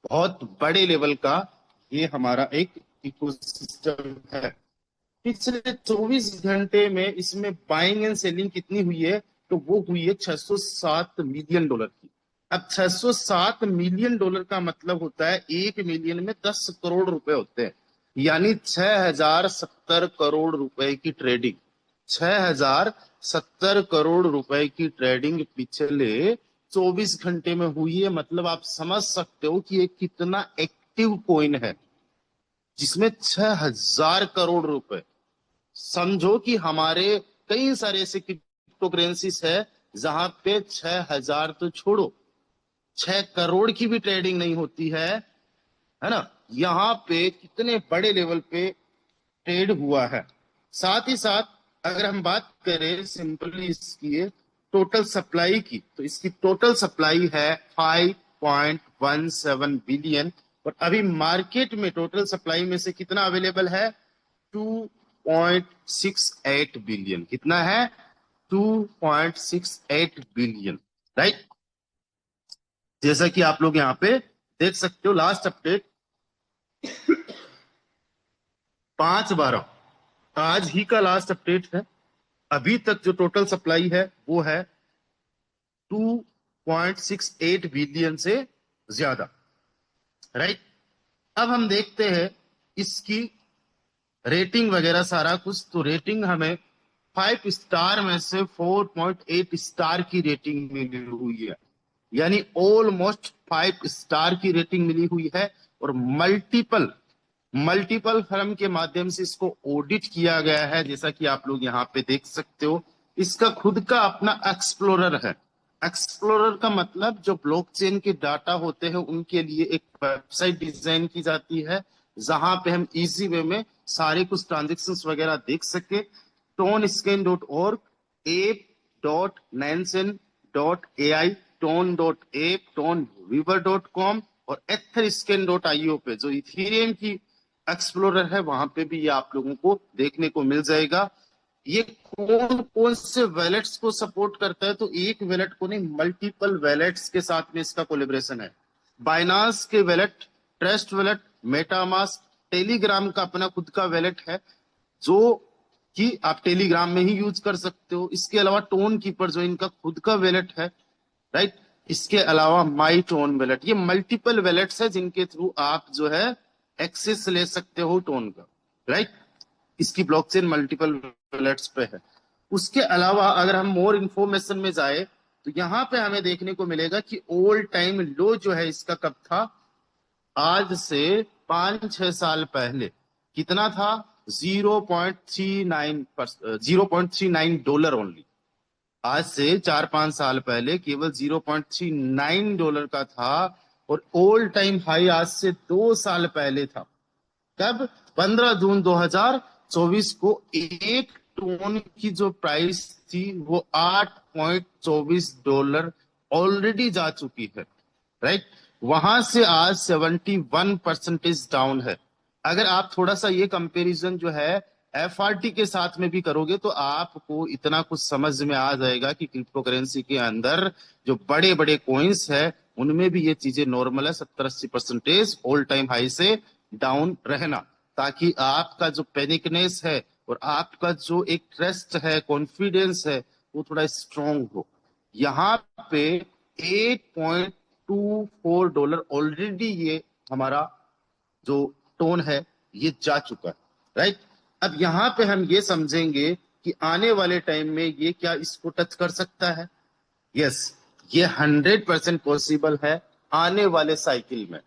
बहुत बड़े लेवल का ये हमारा एक इकोसिस्टम है। पिछले 24 घंटे में इसमें बाइंग एंड सेलिंग कितनी हुई है? तो वो हुई है $607 मिलियन की। अब $607 मिलियन का मतलब होता है 1 मिलियन में 10 करोड़ रुपए होते हैं। यानी 6,070 करोड़ रुपए की ट्रेडिंग, 6,070 करोड़ रुपए की ट्रेडिंग पिछले 24 घंटे में हुई है। मतलब आप समझ सकते हो कि ये कितना एक्टिव कॉइन है जिसमें 6,000 करोड़ रुपए। समझो कि हमारे कई सारे ऐसे क्रिप्टो करेंसीज है जहां पे 6,000 तो छोड़ो, 6 करोड़ की भी ट्रेडिंग नहीं होती है ना। यहाँ पे कितने बड़े लेवल पे ट्रेड हुआ है। साथ ही साथ अगर हम बात करें सिंपली इसकी टोटल सप्लाई की, तो इसकी टोटल सप्लाई है 5.17 बिलियन। और अभी मार्केट में टोटल सप्लाई में से कितना अवेलेबल है? 2.68 बिलियन। कितना है? 2.68 बिलियन। राइट, जैसा कि आप लोग यहाँ पे देख सकते हो, लास्ट अपडेट 5/12 आज ही का लास्ट अपडेट है। अभी तक जो टोटल सप्लाई है वो है 2.68 बिलियन से ज्यादा। राइट, अब हम देखते हैं इसकी रेटिंग वगैरह सारा कुछ। तो रेटिंग हमें 5 स्टार में से 4.8 स्टार की रेटिंग मिली हुई है। यानी ऑलमोस्ट 5 स्टार की रेटिंग मिली हुई है। और मल्टीपल मल्टीपल फर्म के माध्यम से इसको ऑडिट किया गया है, जैसा कि आप लोग यहाँ पे देख सकते हो। इसका खुद का अपना एक्सप्लोरर है। एक्सप्लोरर का मतलब जो ब्लॉकचेन के डाटा होते हैं उनके लिए एक वेबसाइट डिजाइन की जाती है, जहां पे हम इजी वे में सारे कुछ ट्रांजेक्शन्स वगैरह देख सके। ToneScan.org, ape.nansen.ai, tone.ape, toneweaver.com और etherscan.io पे जो इथेरियम की एक्सप्लोरर है वहां पे भी ये आप लोगों को देखने को मिल जाएगा। ये कौन कौन से वैलेट्स को सपोर्ट करता है? तो एक वैलेट को नहीं, मल्टीपल वैलेट्स के साथ में इसका कोलेब्रेशन है। बाइनांस के wallet, trust wallet, MetaMask, Telegram का अपना खुद का वैलेट है जो कि आप टेलीग्राम में ही यूज कर सकते हो। इसके अलावा टोन कीपर जो इनका खुद का वैलेट है। राइट, इसके अलावा माई टोन वैलेट, ये मल्टीपल वैलेट्स है जिनके थ्रू आप जो है एक्सेस ले सकते हो टोन का। राइट, इसकी ब्लॉकचेन मल्टीपल वैलेट्स पे है। उसके अलावा अगर हम मोर इंफॉर्मेशन में जाए तो यहाँ पे हमें देखने को मिलेगा कि ऑल टाइम लो जो है इसका कब था, आज से 5-6 साल पहले कितना था, 0.39 ओनली। आज से 4-5 साल पहले केवल $0.39 का था। और ऑल टाइम हाई आज से 2 साल पहले था, कब, 15 जून 2024 को। एक टोन की जो प्राइस थी वो $8.24 ऑलरेडी जा चुकी है, राइट। वहां से आज 71% डाउन है। अगर आप थोड़ा सा ये कंपैरिजन जो है एफआरटी के साथ में भी करोगे तो आपको इतना कुछ समझ में आ जाएगा कि क्रिप्टो करेंसी के अंदर जो बड़े बड़े कॉइन्स है उनमें भी ये चीजें नॉर्मल है, 70-80% ऑल टाइम हाई से डाउन रहना, ताकि आपका जो पैनिकनेस है और आपका जो एक ट्रस्ट है, कॉन्फिडेंस है, वो थोड़ा स्ट्रांग हो। यहाँ पे $8.24 ऑलरेडी ये हमारा जो टोन है ये जा चुका है, राइट। अब यहाँ पे हम ये समझेंगे कि आने वाले टाइम में ये क्या इसको टच कर सकता है। यस, ये 100% पॉसिबल है आने वाले साइकिल में।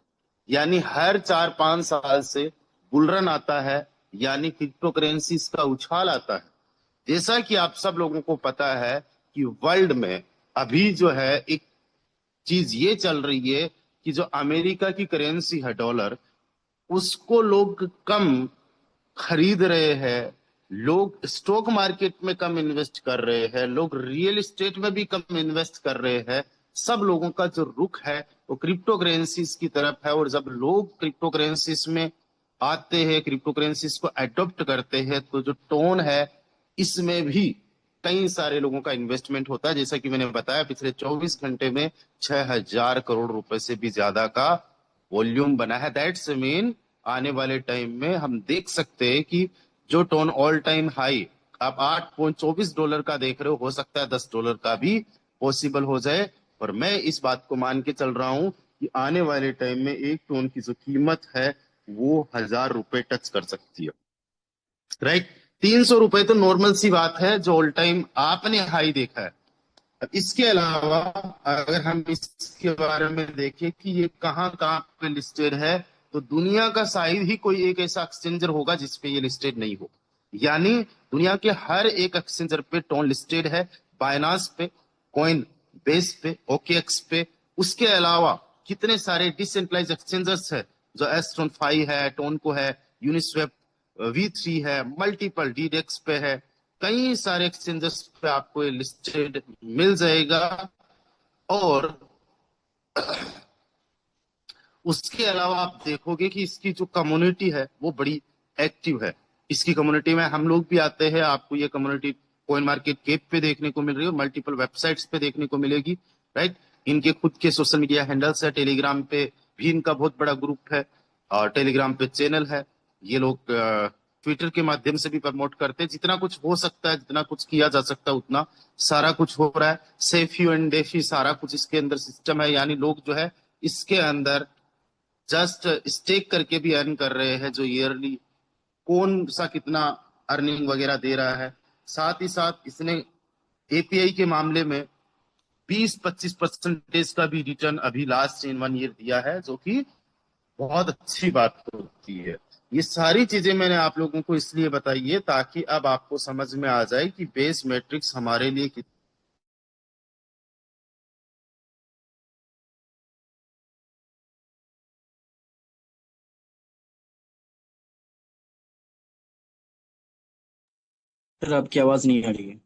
यानी हर 4-5 साल से बुलरन आता है, यानी क्रिप्टो करेंसीज का उछाल आता है। जैसा कि आप सब लोगों को पता है कि वर्ल्ड में अभी जो है एक चीज ये चल रही है कि जो अमेरिका की करेंसी है डॉलर, उसको लोग कम खरीद रहे हैं, लोग स्टॉक मार्केट में कम इन्वेस्ट कर रहे हैं, लोग रियल एस्टेट में भी कम इन्वेस्ट कर रहे हैं। सब लोगों का जो रुख है वो क्रिप्टो करेंसीज की तरफ है। और जब लोग क्रिप्टो करेंसीज में आते हैं, क्रिप्टो करेंसीज को अडॉप्ट करते हैं, तो जो टोन है इसमें भी कई सारे लोगों का इन्वेस्टमेंट होता है। जैसा कि मैंने बताया, पिछले 24 घंटे में 6,000 करोड़ रुपए से भी ज्यादा का वॉल्यूम बना है। दैट्स मीन आने वाले टाइम में हम देख सकते हैं कि जो टोन ऑल टाइम हाई आप $8.24 का देख रहे हो सकता है $10 का भी पॉसिबल हो जाए। और मैं इस बात को मान के चल रहा हूं कि आने वाले टाइम में एक टोन की जो कीमत है वो $1,000 टच कर सकती है, राइट। $300 तो नॉर्मल सी बात है जो ऑल टाइम आपने हाई देखा है। अब इसके अलावा अगर हम इसके बारे में देखें कि ये कहाँ कहाँ पे लिस्टेड है, तो दुनिया का शायद ही कोई एक ऐसा एक्सचेंजर होगा जिसपे ये लिस्टेड नहीं हो। यानी दुनिया के हर एक एक्सचेंजर पे टोन लिस्टेड है, बाइनांस पे, कॉइन बेस पे, ओकेएक्स पे। उसके अलावा कितने सारे डिसेंट्रलाइज एक्सचेंजर्स है, जो एस्ट्रॉन फाई है, टोनको है, यूनिस्वेप V3 है, मल्टीपल डीडेक्स पे है, कई सारे एक्सचेंजेस पे आपको ये लिस्टेड मिल जाएगा। और उसके अलावा आप देखोगे कि इसकी जो कम्युनिटी है वो बड़ी एक्टिव है। इसकी कम्युनिटी में हम लोग भी आते हैं, आपको ये कम्युनिटी कॉइन मार्केट कैप पे देखने को मिल रही है, मल्टीपल वेबसाइट्स पे देखने को मिलेगी, राइट। इनके खुद के सोशल मीडिया हैंडल्स है, टेलीग्राम पे भी इनका बहुत बड़ा ग्रुप है, और टेलीग्राम पे चैनल है। ये लोग ट्विटर के माध्यम से भी प्रमोट करते हैं। जितना कुछ हो सकता है, जितना कुछ किया जा सकता है, उतना सारा कुछ हो रहा है। सेफी एंड डेफी सारा कुछ इसके अंदर सिस्टम है। यानी लोग जो है इसके अंदर जस्ट स्टेक करके भी अर्न कर रहे हैं, जो ईयरली कौन सा कितना अर्निंग वगैरह दे रहा है। साथ ही साथ इसने एपीआई के मामले में 20-25% का भी रिटर्न अभी लास्ट इन 1 ईयर दिया है, जो कि बहुत अच्छी बात होती है। ये सारी चीजें मैंने आप लोगों को इसलिए बताई है ताकि अब आपको समझ में आ जाए कि बेस मैट्रिक्स हमारे लिए सर आपकी आवाज नहीं आ रही है।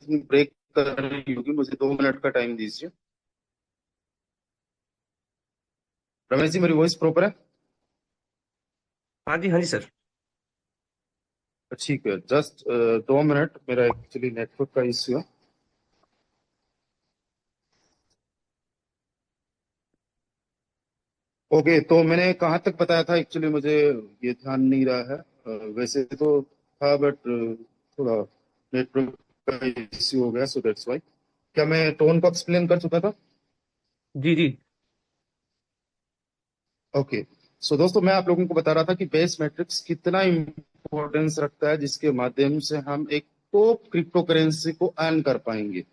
ब्रेक कर रही होगी, मुझे 2 मिनट का टाइम दीजिए। रमेश जी, मेरी वॉइस प्रॉपर है? हाँ जी सर। ठीक है, जस्ट 2 मिनट, मेरा एक्चुअली नेटवर्क का इश्यू है। ओके, तो मैंने कहाँ तक बताया था, एक्चुअली मुझे ये ध्यान नहीं रहा है। वैसे तो था, बट थोड़ा नेटवर्क का इश्यू हो गया, सो दैट्स वाई। क्या मैं टोन को एक्सप्लेन कर चुका था? जी जी। ओके। सो दोस्तों, मैं आप लोगों को बता रहा था कि बेस मैट्रिक्स कितना इंपॉर्टेंस रखता है, जिसके माध्यम से हम एक टॉप क्रिप्टो करेंसी को अर्न कर पाएंगे।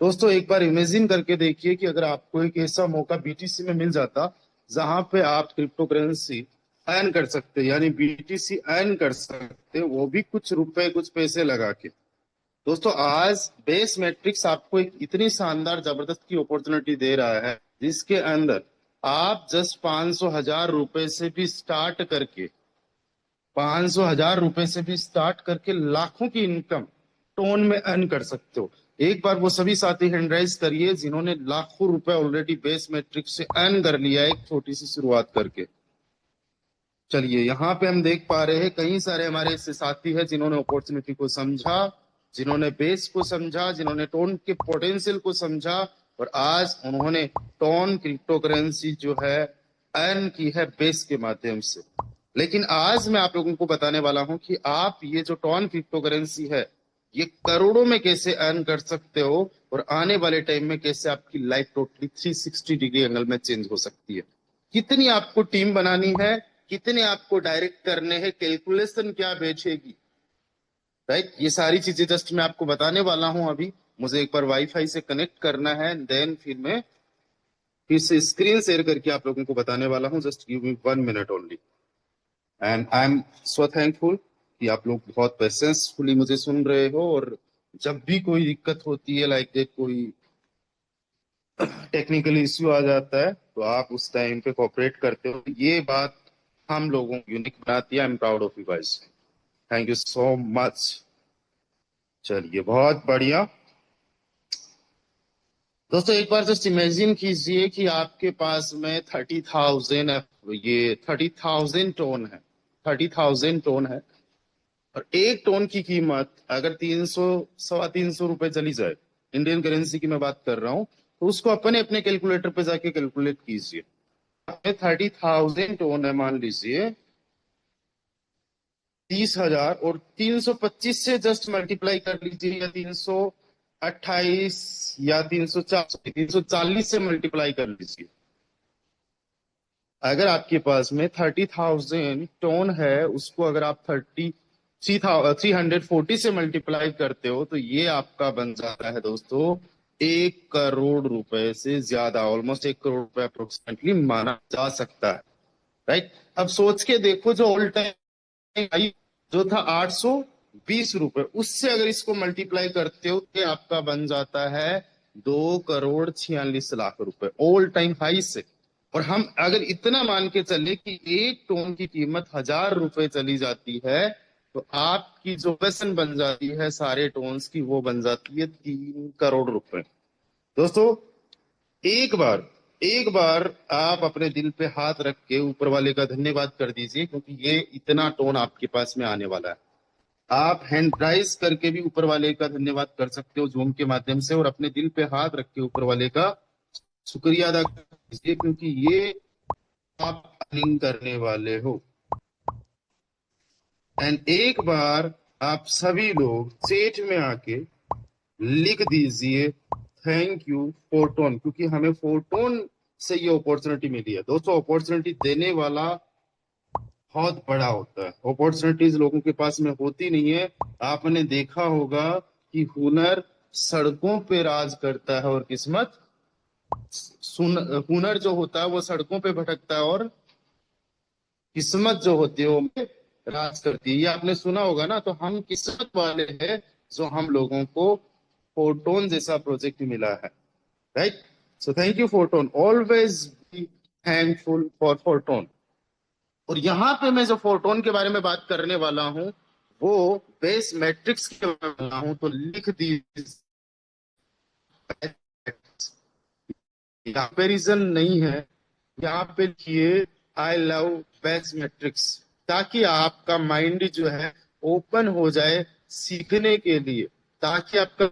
दोस्तों, एक बार इमेजिन करके देखिए कि अगर आपको एक ऐसा मौका बीटीसी में मिल जाता जहां पे आप क्रिप्टो करेंसी अर्न कर सकते, यानी बीटीसी अर्न कर सकते, वो भी कुछ रुपए कुछ पैसे लगा के। दोस्तों, आज बेस मैट्रिक्स आपको एक इतनी शानदार जबरदस्त की अपॉर्चुनिटी दे रहा है, जिसके अंदर आप जस्ट 500,000 रुपए से भी स्टार्ट करके 500,000 रुपए से भी स्टार्ट करके लाखों की इनकम टोन में अर्न कर सकते हो। एक बार वो सभी साथी हैंड राइज करिए जिन्होंने लाखों रुपए ऑलरेडी बेस मैट्रिक्स से अर्न कर लिया है, एक छोटी सी शुरुआत करके। चलिए, यहाँ पे हम देख पा रहे हैं कई सारे हमारे ऐसे साथी हैं जिन्होंने अपॉर्चुनिटी को समझा, जिन्होंने बेस को समझा, जिन्होंने टोन के पोटेंशियल को समझा, और आज उन्होंने टोन क्रिप्टो करेंसी जो है अर्न की है बेस के माध्यम से। लेकिन आज मैं आप लोगों को बताने वाला हूं कि आप ये जो टोन क्रिप्टो करेंसी है, ये करोड़ों में कैसे अर्न कर सकते हो, और आने वाले टाइम में कैसे आपकी लाइफ टोटली 360 डिग्री एंगल में चेंज हो सकती है। कितनी आपको टीम बनानी है, कितने आपको डायरेक्ट करने हैं, कैलकुलेशन क्या बैठेगी, राइट, ये सारी चीजें जस्ट मैं आपको बताने वाला हूं। अभी मुझे एक बार वाईफाई से कनेक्ट करना है, देन फिर मैं फिर से स्क्रीन शेयर करके आप लोगों को बताने वाला हूं। Just give me 1 minute only. And I am so thankful कि आप लोग बहुत पेशेंसफुली मुझे सुन रहे हो, और जब भी कोई दिक्कत होती है, लाइक कोई टेक्निकल इश्यू आ जाता है, तो आप उस टाइम पे कोऑपरेट करते हो, ये बात हम लोगों को यूनिक बनाती है। I am proud of you guys. Thank you so much. चलिए, बहुत बढ़िया। दोस्तों, एक बार जस्ट इमेजिन कीजिए कि आपके पास में 30,000, ये 30,000 टोन है, 30,000 टोन है, और एक टोन की कीमत अगर 300 325 रुपए चली जाए, इंडियन करेंसी की मैं बात कर रहा हूं, तो उसको अपने अपने कैलकुलेटर पे जाके कैलकुलेट कीजिए। 30,000 टोन है, मान लीजिए 30,000, और 325 से जस्ट मल्टीप्लाई कर लीजिए, या 328 या 340 से मल्टीप्लाई कर लीजिए। अगर आपके पास में 30,000 टोन है, उसको अगर आप 340 से मल्टीप्लाई करते हो, तो ये आपका बन जाता है दोस्तों 1 करोड़ रुपए से ज्यादा, ऑलमोस्ट 1 करोड़ रुपए अप्रोक्सीमेटली माना जा सकता है, राइट। अब सोच के देखो, जो ऑल टाइम हाई जो था 820 रुपए, उससे अगर इसको मल्टीप्लाई करते हो, तो आपका बन जाता है 2 करोड़ 46 लाख रुपए, ऑल टाइम हाई से। और हम अगर इतना मान के चले कि एक टोन की कीमत 1,000 रुपए चली जाती है, तो आपकी जो वेसन बन जाती है सारे टोन्स की, वो बन जाती है 3 करोड़ रुपए। दोस्तों, एक बार आप अपने दिल पे हाथ रख के ऊपर वाले का धन्यवाद कर दीजिए, क्योंकि ये इतना टोन आपके पास में आने वाला है। आप हैंड राइज करके भी ऊपर वाले का धन्यवाद कर सकते हो जूम के माध्यम से, और अपने दिल पे हाथ रख के ऊपर वाले का शुक्रिया अदा कीजिए, क्योंकि ये आप अर्निंग करने वाले हो। एंड एक बार आप सभी लोग चैट में आके लिख दीजिए थैंक यू फोटोन, क्योंकि हमें फोटोन से ये अपॉर्चुनिटी मिली है। दोस्तों, अपॉर्चुनिटी देने वाला बहुत बड़ा होता है, अपॉर्चुनिटीज लोगों के पास में होती नहीं है। आपने देखा होगा कि हुनर सड़कों पे राज करता है, और किस्मत हुनर जो होता है वो सड़कों पे भटकता है, और किस्मत जो होती है वो राज करती है। ये आपने सुना होगा ना। तो हम किस्मत वाले हैं जो हम लोगों को फोटोन जैसा प्रोजेक्ट मिला है, right. So thank you photon, always be thankful for photon. और यहाँ पे मैं जो फोटोन के बारे में बात करने वाला हूँ, वो बेस मैट्रिक्स के बारे में वाला हूँ, तो लिख दीजिए कंपैरिजन नहीं है, यहाँ पे लिखिए आई लव बेस मैट्रिक्स, ताकि आपका माइंड जो है ओपन हो जाए सीखने के लिए, ताकि आपका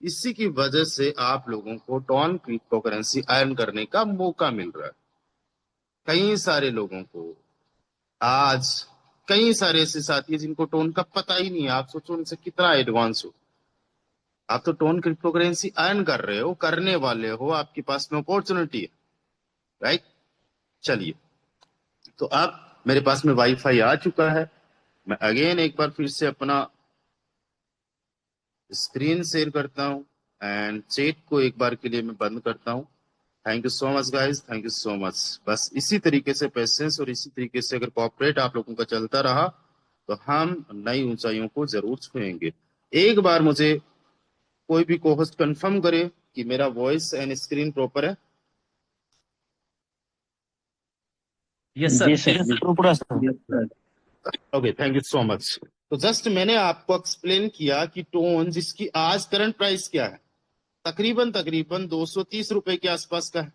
इसी की वजह से आप लोगों को टॉन क्रिप्टो करेंसी अर्न करने का मौका मिल रहा है। कई सारे लोगों को आज, कई सारे ऐसे साथी हैं जिनको टोन का पता ही नहीं है। आप सोचो उनसे कितना एडवांस हो। आप तो टोन क्रिप्टो करेंसी अर्न कर रहे हो, करने वाले हो, आपके पास में अपॉर्चुनिटी है, राइट। चलिए, तो अब मेरे पास में वाईफाई आ चुका है। मैं अगेन एक बार फिर से अपना स्क्रीन शेयर करता हूँ एंड चैट को एक बार के लिए मैं बंद करता हूँ। Thank you so much guys, thank you so much. बस इसी तरीके से पेशेंस और इसी तरीके से अगर कॉपरेट आप लोगों का चलता रहा तो हम नई ऊंचाइयों को जरूर छुएंगे। एक बार मुझे कोई भी कोहोस्ट कंफर्म करे कि मेरा वॉइस एंड स्क्रीन प्रॉपर है। यस जी सर, सर, बिल्कुल पूरा sir. Yes sir. Okay, thank you so much. तो जस्ट मैंने आपको एक्सप्लेन किया कि टोन जिसकी आज करंट प्राइस क्या है, तकरीबन तकरीबन 230 रुपए के आसपास का है।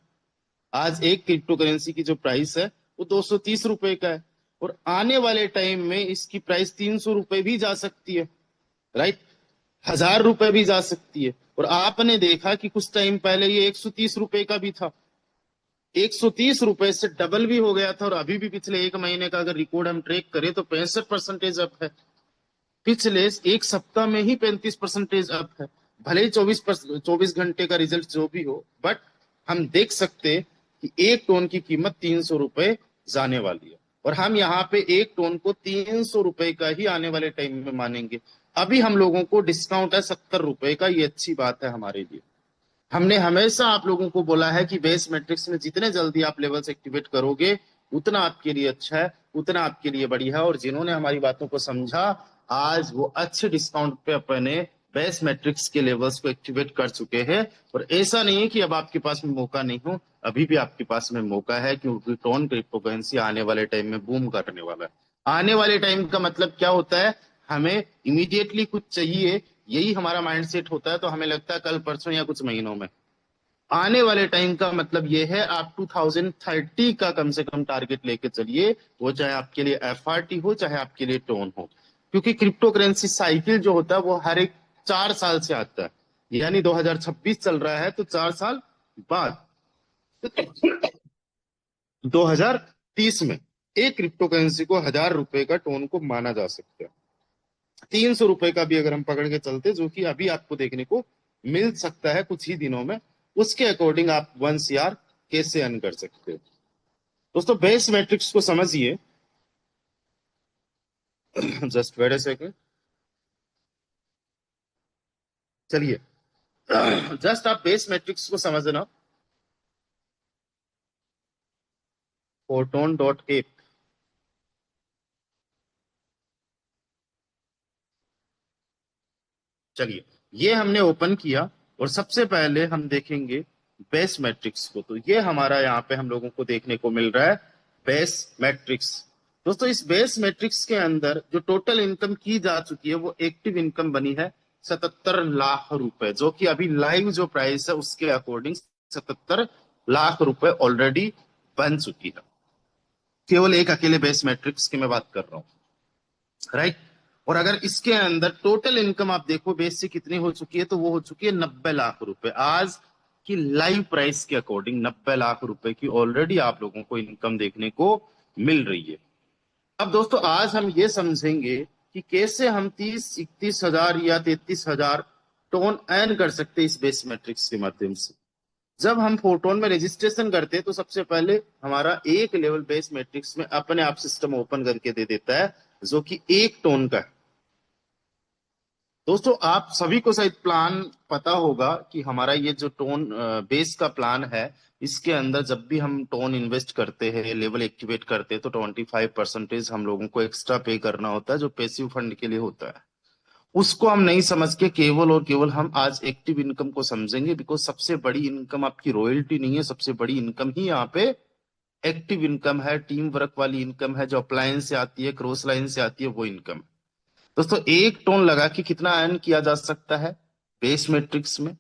आज एक क्रिप्टो करेंसी की जो प्राइस है वो 230 रुपए का है, और आने वाले टाइम में इसकी प्राइस 300 रुपए भी जा सकती है, राइट। 1000 रुपए भी जा सकती है। और आपने देखा कि कुछ टाइम पहले ये 130 रुपए का भी था, 130 रुपए से डबल भी हो गया था। और अभी भी पिछले एक महीने का अगर रिकॉर्ड हम ट्रेक करें तो 65% अप है। पिछले एक सप्ताह में ही 35% अप है। भले ही 24 घंटे का रिजल्ट जो भी हो, बट हम देख सकते कि एक टोन की कीमत 300 रुपए जाने वाली है, और हम यहाँ पे एक टोन को 300 रुपए का ही आने वाले टाइम में मानेंगे। अभी हम लोगों को डिस्काउंट है 70 रुपए का, ये अच्छी बात है हमारे लिए। हमने हमेशा आप लोगों को बोला है कि बेस मैट्रिक्स में जितने जल्दी आप लेवल्स एक्टिवेट करोगे उतना आपके लिए अच्छा है, उतना आपके लिए बढ़िया है। और जिन्होंने हमारी बातों को समझा, आज वो अच्छे डिस्काउंट पे अपने बेस मैट्रिक्स के लेवल्स को एक्टिवेट कर चुके हैं। और ऐसा नहीं है कि अब आपके पास में मौका नहीं हो, अभी भी आपके पास में मौका है, क्योंकि टोन क्रिप्टो करेंसी आने वाले टाइम में बूम करने वाला है। आने वाले टाइम का मतलब क्या होता है, हमें इमीडिएटली कुछ चाहिए, यही हमारा माइंडसेट होता है। तो हमें लगता है कल परसों या कुछ महीनों में। आने वाले टाइम का मतलब ये है, आप 2030 का कम से कम टारगेट लेके चलिए, वो चाहे आपके लिए एफआरटी हो चाहे आपके लिए टोन हो। क्योंकि क्रिप्टो करेंसी साइकिल जो होता है वो हर एक 4 साल से आता है। यानी 2026 चल रहा है तो 4 साल बाद 2030 में एक क्रिप्टो करेंसी को 1000 रुपए का टोन को माना जा सकता है। 300 रुपए का भी अगर हम पकड़ के चलते, जो कि अभी आपको देखने को मिल सकता है कुछ ही दिनों में, उसके अकॉर्डिंग आप 1 CR कैसे अर्न कर सकते हो। दोस्तों बेस मैट्रिक्स को समझिए। Just wait a second. चलिए, जस्ट आप बेस मैट्रिक्स को समझना। फोटोन.एप, चलिए ये हमने ओपन किया, और सबसे पहले हम देखेंगे बेस मैट्रिक्स को। तो ये हमारा यहाँ पे हम लोगों को देखने को मिल रहा है बेस मैट्रिक्स। दोस्तों इस बेस मैट्रिक्स के अंदर जो टोटल इनकम की जा चुकी है वो एक्टिव इनकम बनी है 77 लाख रुपए, जो कि अभी लाइव जो प्राइस है उसके अकॉर्डिंग 77 लाख रुपए ऑलरेडी बन चुकी है। केवल एक अकेले बेस मैट्रिक्स की मैं बात कर रहा हूँ, राइट। और अगर इसके अंदर टोटल इनकम आप देखो बेस से कितनी हो चुकी है, तो वो हो चुकी है 90 लाख रुपए। आज की लाइव प्राइस के अकॉर्डिंग 90 लाख रुपए की ऑलरेडी आप लोगों को इनकम देखने को मिल रही है। अब दोस्तों आज हम ये समझेंगे कि कैसे हम 30-31 हजार या 33 हजार टोन अर्न कर सकते हैं इस बेस मैट्रिक्स के माध्यम से। जब हम फोटोन में रजिस्ट्रेशन करते हैं तो सबसे पहले हमारा एक लेवल बेस मैट्रिक्स में अपने आप सिस्टम ओपन करके दे देता है, जो कि 1 टोन का है। दोस्तों आप सभी को शायद प्लान पता होगा कि हमारा ये जो टोन बेस का प्लान है, इसके अंदर जब भी हम टोन इन्वेस्ट करते हैं, लेवल एक्टिवेट करते हैं, तो 25% हम लोगों को एक्स्ट्रा पे करना होता है, जो पैसिव फंड के लिए होता है। उसको हम नहीं समझ के केवल और केवल हम आज एक्टिव इनकम को समझेंगे, बिकॉज सबसे बड़ी इनकम आपकी रॉयल्टी नहीं है, सबसे बड़ी इनकम ही यहाँ पे एक्टिव इनकम है, टीम वर्क वाली इनकम है, जो अपलाइन से आती है, क्रॉस लाइन से आती है, वो इनकम। दोस्तों एक टोन लगा के कितना अर्न किया जा सकता है बेस मैट्रिक्स में?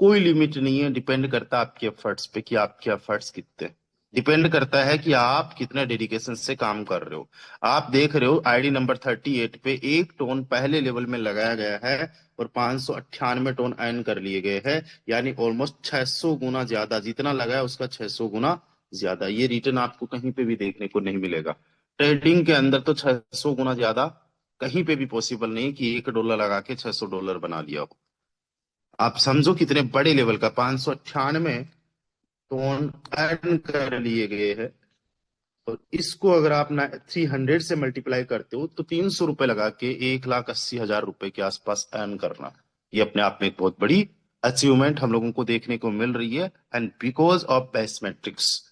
कोई लिमिट नहीं है, डिपेंड करता है आपके एफर्ट्स पे कि आपके एफर्ट्स कितने, डिपेंड करता है कि आप कितने डेडिकेशन से काम कर रहे हो। आप देख रहे हो आईडी नंबर 38 पे एक टोन पहले लेवल में लगाया गया है और 598 टोन अर्न कर लिए गए हैं, यानी ऑलमोस्ट 600 गुना ज्यादा, जितना लगाया उसका 600 गुना ज्यादा। ये रिटर्न आपको कहीं पे भी देखने को नहीं मिलेगा। ट्रेडिंग के अंदर तो 600 गुना ज्यादा कहीं पे भी पॉसिबल नहीं कि $1 लगा के $600 बना लिया हो। आप समझो कितने बड़े लेवल का 598 टोन अर्न कर लिए गए हैं। और इसको अगर आप 300 से मल्टीप्लाई करते हो तो ₹300 लगा के 1,80,000 के आसपास अर्न करना, ये अपने आप में एक बहुत बड़ी अचीवमेंट हम लोगों को देखने को मिल रही है, and because of base matrix.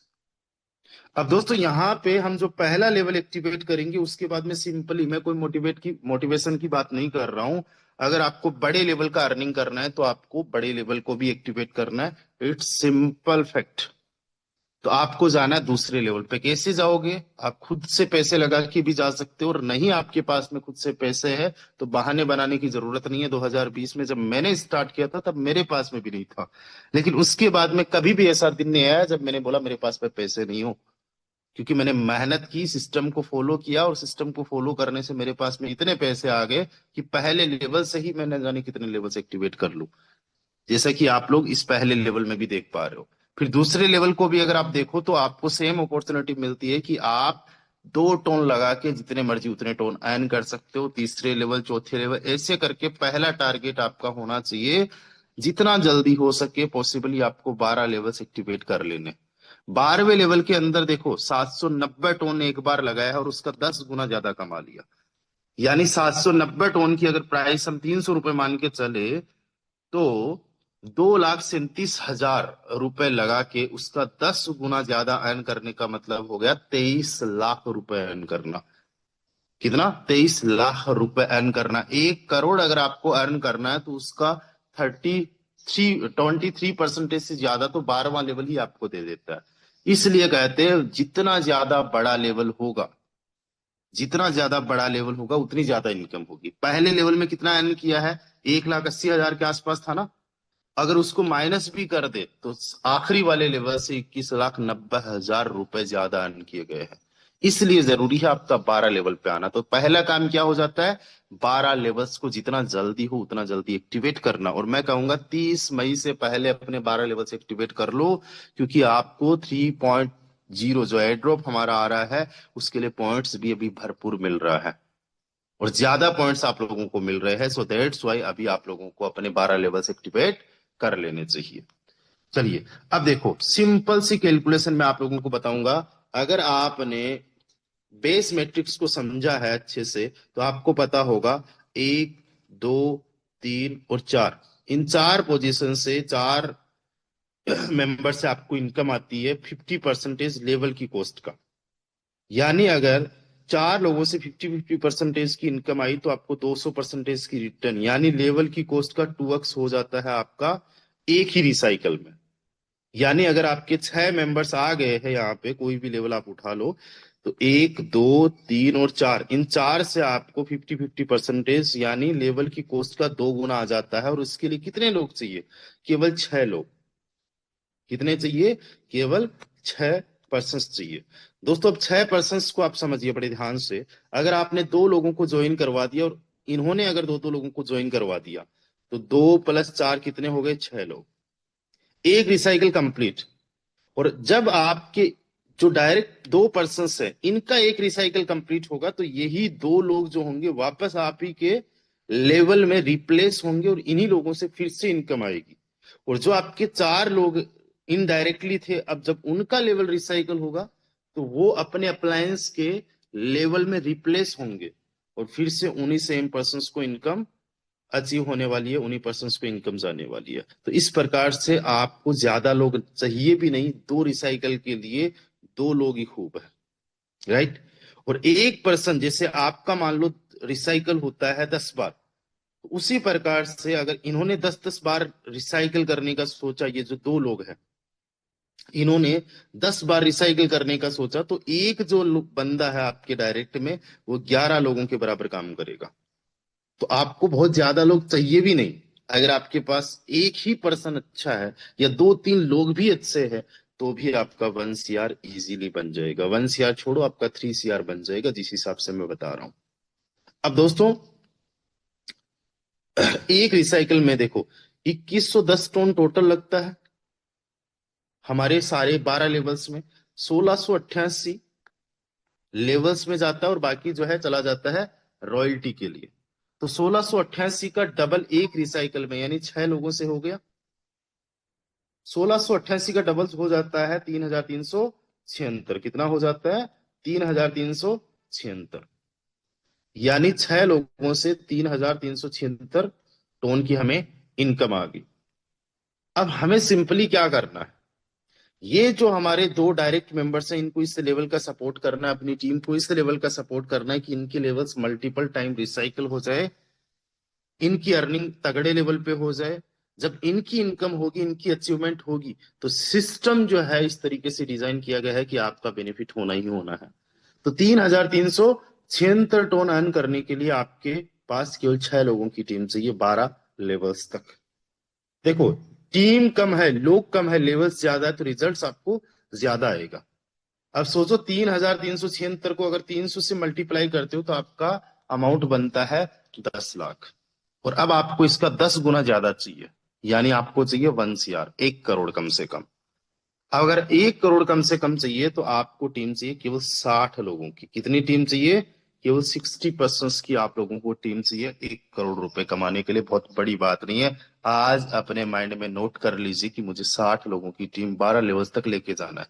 अब दोस्तों यहाँ पे हम जो पहला लेवल एक्टिवेट करेंगे उसके बाद में सिंपली, मैं कोई मोटिवेशन की बात नहीं कर रहा हूं। अगर आपको बड़े लेवल का अर्निंग करना है तो आपको बड़े लेवल को भी एक्टिवेट करना है, इट्स सिंपल फैक्ट। तो आपको जाना है दूसरे लेवल पे। कैसे जाओगे? आप खुद से पैसे लगा के भी जा सकते हो, और नहीं आपके पास में खुद से पैसे है तो बहाने बनाने की जरूरत नहीं है। 2020 में जब मैंने स्टार्ट किया था तब मेरे पास में भी नहीं था, लेकिन उसके बाद में कभी भी ऐसा दिन नहीं आया जब मैंने बोला मेरे पास में पैसे नहीं हो, क्योंकि मैंने मेहनत की, सिस्टम को फॉलो किया, और सिस्टम को फॉलो करने से मेरे पास में इतने पैसे आ गए कि पहले लेवल से ही मैं न जाने कितने लेवल से एक्टिवेट कर लूं, जैसा कि आप लोग इस पहले लेवल में भी देख पा रहे हो। फिर दूसरे लेवल को भी अगर आप देखो तो आपको सेम अपॉर्चुनिटी मिलती है कि आप 2 टोन लगा के जितने मर्जी उतने टोन अर्न कर सकते हो। तीसरे लेवल, चौथे लेवल, ऐसे करके पहला टारगेट आपका होना चाहिए जितना जल्दी हो सके पॉसिबली आपको 12 लेवल्स एक्टिवेट कर लेने। 12वें लेवल के अंदर देखो 790 टोन एक बार लगाया है और उसका 10 गुना ज्यादा कमा लिया, यानी 790 टोन की अगर प्राइस हम ₹300 मान के चले तो 2,37,000 लगा के उसका 10 गुना ज्यादा अर्न करने का मतलब हो गया 23 लाख रुपए अर्न करना। कितना? 23 लाख रुपए अर्न करना। 1 करोड़ अगर आपको अर्न करना है तो उसका 23% से ज्यादा तो 12वां लेवल ही आपको दे देता है। इसलिए कहते हैं जितना ज्यादा बड़ा लेवल होगा, जितना ज्यादा बड़ा लेवल होगा उतनी ज्यादा इनकम होगी। पहले लेवल में कितना अर्न किया है? 1,80,000 के आसपास था ना। अगर उसको माइनस भी कर दे तो आखिरी वाले लेवल से 21,90,000 रुपए ज्यादा अर्न किए गए हैं। इसलिए जरूरी है आपका 12 लेवल पे आना। तो पहला काम क्या हो जाता है? 12 लेवल्स को जितना जल्दी हो उतना जल्दी एक्टिवेट करना। और मैं कहूंगा 30 मई से पहले अपने 12 लेवल्स एक्टिवेट कर लो, क्योंकि आपको 3.0 जो एयर ड्रॉप हमारा आ रहा है उसके लिए पॉइंट्स भी अभी भरपूर मिल रहा है, और ज्यादा पॉइंट्स आप लोगों को मिल रहे हैं। सो दैट्स वाई अभी आप लोगों को अपने 12 लेवल्स एक्टिवेट कर लेने चाहिए। चलिए अब देखो, सिंपल सी कैलकुलेशन मैं आप लोगों को बताऊंगा। अगर आपने बेस मैट्रिक्स को समझा है अच्छे से तो आपको पता होगा 1, 2, 3 और 4, इन 4 पोजीशन से 4 मेंबर से आपको इनकम आती है 50% लेवल की कॉस्ट का। यानी अगर 4 लोगों से 50-50% की इनकम आई तो आपको 200% की रिटर्न, यानी लेवल की कॉस्ट का 2x हो जाता है आपका एक ही रिसाइकल में। यानी अगर आपके 6 मेंबर्स आ गए हैं, यहाँ पे कोई भी लेवल आप उठा लो, तो 1, 2, 3 और 4, इन 4 से आपको 50-50% यानी लेवल की कॉस्ट का 2 गुना आ जाता है। और उसके लिए कितने लोग चाहिए? केवल 6 लोग। कितने चाहिए? केवल 6 पर्सन चाहिए। दोस्तों अब 6 पर्सन को आप समझिए बड़े ध्यान से। अगर आपने 2 लोगों को ज्वाइन करवा दिया और इन्होंने अगर 2-2 लोगों को ज्वाइन करवा दिया तो 2 + 4 कितने हो गए? 6 लोग। एक रिसाइकिल कंप्लीट। और जब आपके जो डायरेक्ट 2 पर्सन है इनका एक रिसाइकिल कंप्लीट होगा तो यही 2 लोग जो होंगे वापस आप ही के लेवल में रिप्लेस होंगे और इन्हीं लोगों से फिर से इनकम आएगी। और जो आपके 4 लोग इनडायरेक्टली थे, अब जब उनका लेवल रिसाइकल होगा तो वो अपने अप्लायंस के लेवल में रिप्लेस होंगे और फिर से उन्हीं सेम पर्सन को इनकम अचीव होने वाली है, उन्हीं पर्सन को इनकम जाने वाली है। तो इस प्रकार से आपको ज्यादा लोग चाहिए भी नहीं, 2 रिसाइकल के लिए 2 लोग ही खूब है, राइट। और एक पर्सन, जैसे आपका मान लो रिसाइकल होता है 10 बार, उसी प्रकार से अगर इन्होंने 10-10 बार रिसाइकिल करने का सोचा, ये जो दो लोग हैं इन्होंने 10 बार रिसाइकिल करने का सोचा, तो एक जो बंदा है आपके डायरेक्ट में वो 11 लोगों के बराबर काम करेगा। तो आपको बहुत ज्यादा लोग चाहिए भी नहीं। अगर आपके पास एक ही पर्सन अच्छा है या 2-3 लोग भी अच्छे हैं तो भी आपका 1 CR इजीली बन जाएगा। 1 CR छोड़ो, आपका 3 CR बन जाएगा, जिस हिसाब से मैं बता रहा हूं। अब दोस्तों एक रिसाइकल में देखो 2110 टन टोटल लगता है हमारे सारे 12 लेवल्स में। 1688 लेवल्स में जाता है और बाकी जो है चला जाता है रॉयल्टी के लिए। तो 1688 का डबल एक रिसाइकल में यानी 6 लोगों से हो गया। 1688 का डबल हो जाता है 3376। कितना हो जाता है? 3376। यानी 6 लोगों से 3376 टन की हमें इनकम आ गई। अब हमें सिंपली क्या करना है, ये जो हमारे दो डायरेक्ट मेंबर्स हैं इनको इस लेवल का सपोर्ट करना है, अपनी टीम को इस लेवल का सपोर्ट करना है कि इनके लेवल्स मल्टीपल टाइम रिसाइकल हो जाए, इनकी अर्निंग तगड़े लेवल पे हो जाए। जब इनकी इनकम होगी, इनकी अचीवमेंट होगी, तो सिस्टम जो है इस तरीके से डिजाइन किया गया है कि आपका बेनिफिट होना ही होना है। तो 3376 टन अर्न करने के लिए आपके पास केवल 6 लोगों की टीम चाहिए, 12 लेवल्स तक। देखो टीम कम है, लोग कम है, लेवल्स ज्यादा है, तो रिजल्ट्स आपको ज्यादा आएगा। अब सोचो 3376 को अगर 300 से मल्टीप्लाई करते हो तो आपका अमाउंट बनता है 10 लाख। और अब आपको इसका 10 गुना ज्यादा चाहिए, यानी आपको चाहिए 1 CR, 1 करोड़ कम से कम। अब अगर 1 करोड़ कम से कम चाहिए तो आपको टीम चाहिए केवल 60 लोगों की। कितनी टीम चाहिए? केवल 60% की आप लोगों को टीम चाहिए 1 करोड़ रुपए कमाने के लिए। बहुत बड़ी बात नहीं है। आज अपने माइंड में नोट कर लीजिए कि मुझे 60 लोगों की टीम 12 लेवल्स तक लेके जाना है।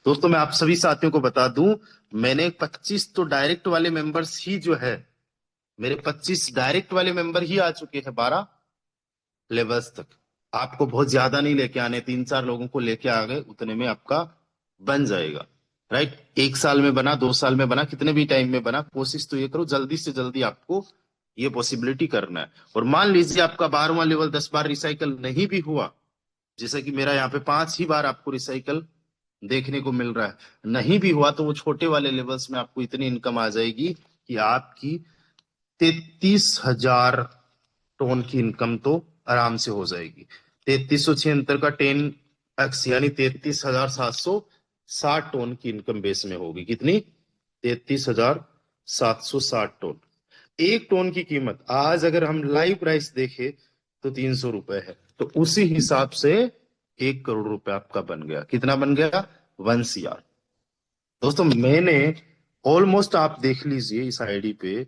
दोस्तों मैं आप सभी साथियों को बता दूं, मैंने 25 तो डायरेक्ट वाले मेंबर्स ही जो है, मेरे 25 डायरेक्ट वाले मेंबर ही आ चुके हैं 12 लेवल्स तक। आपको बहुत ज्यादा नहीं लेके आने, 3-4 लोगों को लेके आ गए उतने में आपका बन जाएगा। राइट, 1 साल में बना, 2 साल में बना, कितने भी टाइम में बना, कोशिश तो ये करो जल्दी से जल्दी आपको ये पॉसिबिलिटी करना है। और मान लीजिए आपका 12वां लेवल 10 बार रिसाइकल नहीं भी हुआ, जैसे कि मेरा यहाँ पे 5 ही बार आपको रिसाइकल देखने को मिल रहा है, नहीं भी हुआ, तो वो छोटे वाले लेवल्स में आपको इतनी इनकम आ जाएगी कि आपकी 33,000 टन की इनकम तो आराम से हो जाएगी। 3376 का 10x यानी 33,760 टन की इनकम बेस में होगी। कितनी? 33,760 टन। 1 टन की कीमत आज अगर हम लाइव प्राइस देखें तो 300 रुपए है, तो उसी हिसाब से 1 करोड़ रुपए आपका बन गया। कितना बन गया? 1 CR। दोस्तों मैंने ऑलमोस्ट, आप देख लीजिए इस आईडी पे,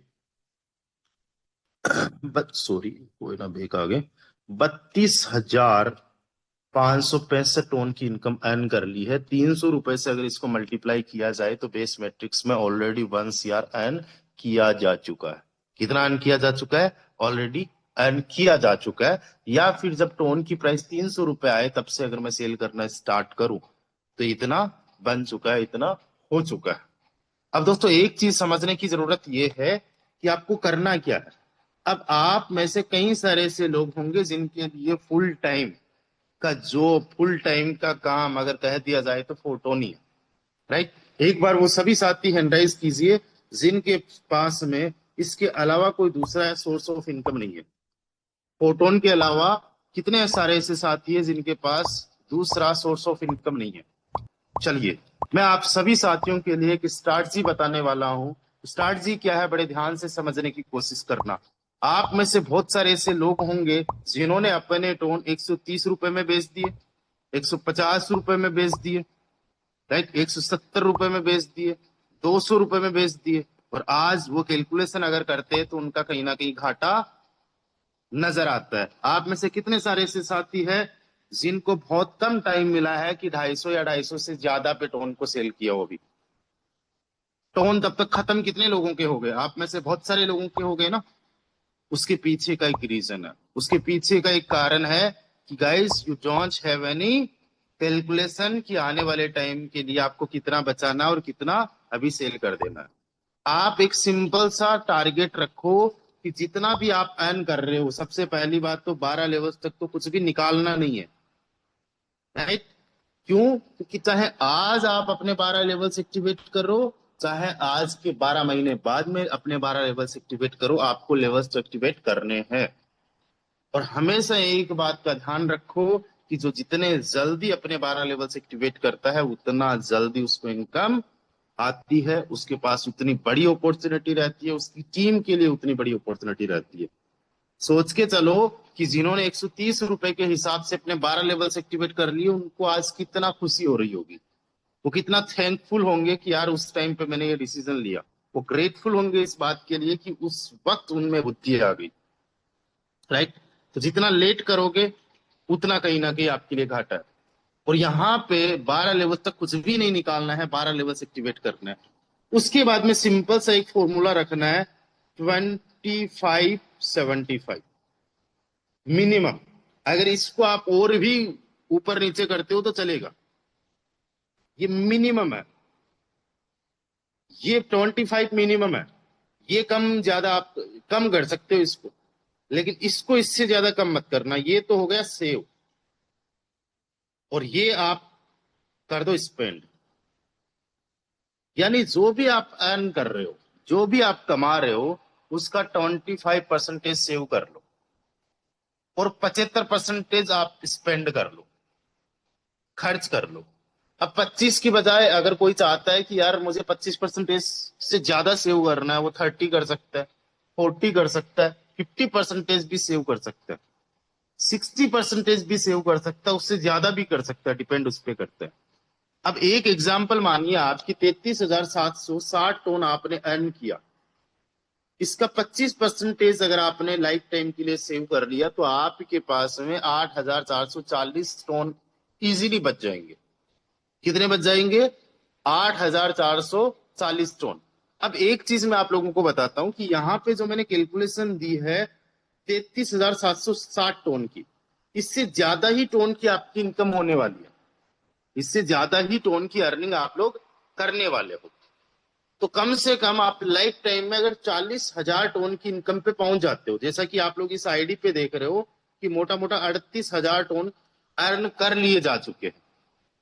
सॉरी कोई ना बेक आ गए, 32,565 टन की इनकम अर्न कर ली है। 300 रुपए से अगर इसको मल्टीप्लाई किया जाए तो बेस मैट्रिक्स में ऑलरेडी 1 CR अर्न किया जा चुका है। कितना अर्न किया जा चुका है? ऑलरेडी अर्न किया जा चुका है। या फिर जब टोन की प्राइस 300 रुपए आए तब से अगर मैं सेल करना स्टार्ट करूं तो इतना बन चुका है, इतना हो चुका है। अब दोस्तों एक चीज समझने की जरूरत यह है कि आपको करना क्या है। अब आप में से कई सारे ऐसे लोग होंगे जिनके लिए फुल टाइम का जॉब, फुल टाइम का काम अगर कह दिया जाए तो फोटोनी है। राइट, एक बार वो सभी साथी हैंड राइज कीजिए जिनके पास में इसके अलावा कोई दूसरा सोर्स ऑफ इनकम नहीं है। फोटोन के अलावा कितने सारे ऐसे साथी हैं जिनके पास दूसरा सोर्स ऑफ इनकम नहीं है। चलिए मैं आप सभी साथियों के लिए एक स्ट्रैटेजी बताने वाला हूं। स्ट्रैटेजी क्या है, बड़े ध्यान से समझने की कोशिश करना। आप में से बहुत सारे ऐसे लोग होंगे जिन्होंने अपने टोन 130 रुपए में बेच दिए, 150 रुपए में बेच दिए, राइट, 170 रुपए में बेच दिए, 200 रुपए में बेच दिए, और आज वो कैलकुलेशन अगर करते हैं तो उनका कहीं ना कहीं घाटा नजर आता है। आप में से कितने सारे ऐसे साथी हैं जिनको बहुत कम टाइम मिला है कि 250 या 250 से ज्यादा पे टोन को सेल किया हो? भी टोन तब तक खत्म कितने लोगों के हो गए? आप में से बहुत सारे लोगों के हो गए ना। उसके पीछे का एक रीजन है, उसके पीछे का एक कारण है कि guys you don't have any calculation कि आने वाले टाइम के लिए आपको कितना बचाना और कितना अभी सेल कर देना है। आप एक सिंपल सा टारगेट रखो कि जितना भी आप अर्न कर रहे हो, सबसे पहली बात तो 12 लेवल्स तक तो कुछ भी निकालना नहीं है, राइट? क्यों? क्योंकि चाहे आज आप अपने 12 लेवल्स एक्टिवेट करो, चाहे आज के 12 महीने बाद में अपने 12 लेवल्स एक्टिवेट करो, आपको लेवल्स तो एक्टिवेट करने हैं। और हमेशा एक बात का ध्यान रखो कि जो जितने जल्दी अपने 12 लेवल्स एक्टिवेट करता है, उतना जल्दी उसको इनकम आती है, उसके पास उतनी बड़ी अपॉर्चुनिटी रहती है, उसकी टीम के लिए उतनी बड़ी अपॉर्चुनिटी रहती है। सोच के चलो कि जिन्होंने 130 रुपए के हिसाब से अपने 12 लेवल्स एक्टिवेट कर लिए, उनको आज कितना खुशी हो रही होगी, वो कितना थैंकफुल होंगे कि यार उस टाइम पे मैंने ये डिसीजन लिया। वो ग्रेटफुल होंगे इस बात के लिए कि उस वक्त उनमें बुद्धि आ गई, राइट? तो जितना लेट करोगे उतना कहीं ना कहीं आपके लिए घाटा है। और यहाँ पे 12 लेवल तक कुछ भी नहीं निकालना है, 12 लेवल एक्टिवेट करना है। उसके बाद में सिंपल सा एक फॉर्मूला रखना है, 25-75 मिनिमम। अगर इसको आप और भी ऊपर नीचे करते हो तो चलेगा, ये मिनिमम है, ये 25 मिनिमम है। ये कम ज्यादा आप कम कर सकते हो इसको, लेकिन इसको इससे ज्यादा कम मत करना। ये तो हो गया सेव, और ये आप कर दो स्पेंड। यानी जो भी आप अर्न कर रहे हो, जो भी आप कमा रहे हो, उसका 25% सेव कर लो और 75% आप स्पेंड कर लो, खर्च कर लो। अब 25 की बजाय अगर कोई चाहता है कि यार मुझे 25% से ज्यादा सेव करना है, वो 30 कर सकता है, 40 कर सकता है, 50% भी सेव कर सकता है, 60% भी सेव कर सकता है, उससे ज्यादा भी कर सकता है, डिपेंड उस पर करता है। अब एक एग्जाम्पल मानिए आपकी 33,760 टोन आपने अर्न किया, इसका 25% अगर आपने लाइफ टाइम के लिए सेव कर लिया, तो आपके पास में 8,440 टोन इजीली बच जाएंगे। कितने बच जाएंगे? 8,440 टोन। अब एक चीज मैं आप लोगों को बताता हूं कि यहाँ पे जो मैंने कैलकुलेशन दी है 33,760 टोन की, इससे ज्यादा ही टोन की आपकी इनकम होने वाली है, इससे ज्यादा ही टोन की अर्निंग आप लोग करने वाले हो। तो कम से कम आप लाइफ टाइम में अगर 40,000 टोन की इनकम पे पहुंच जाते हो, जैसा कि आप लोग इस आईडी पे देख रहे हो कि मोटा मोटा 38,000 टोन अर्न कर लिए जा चुके हैं।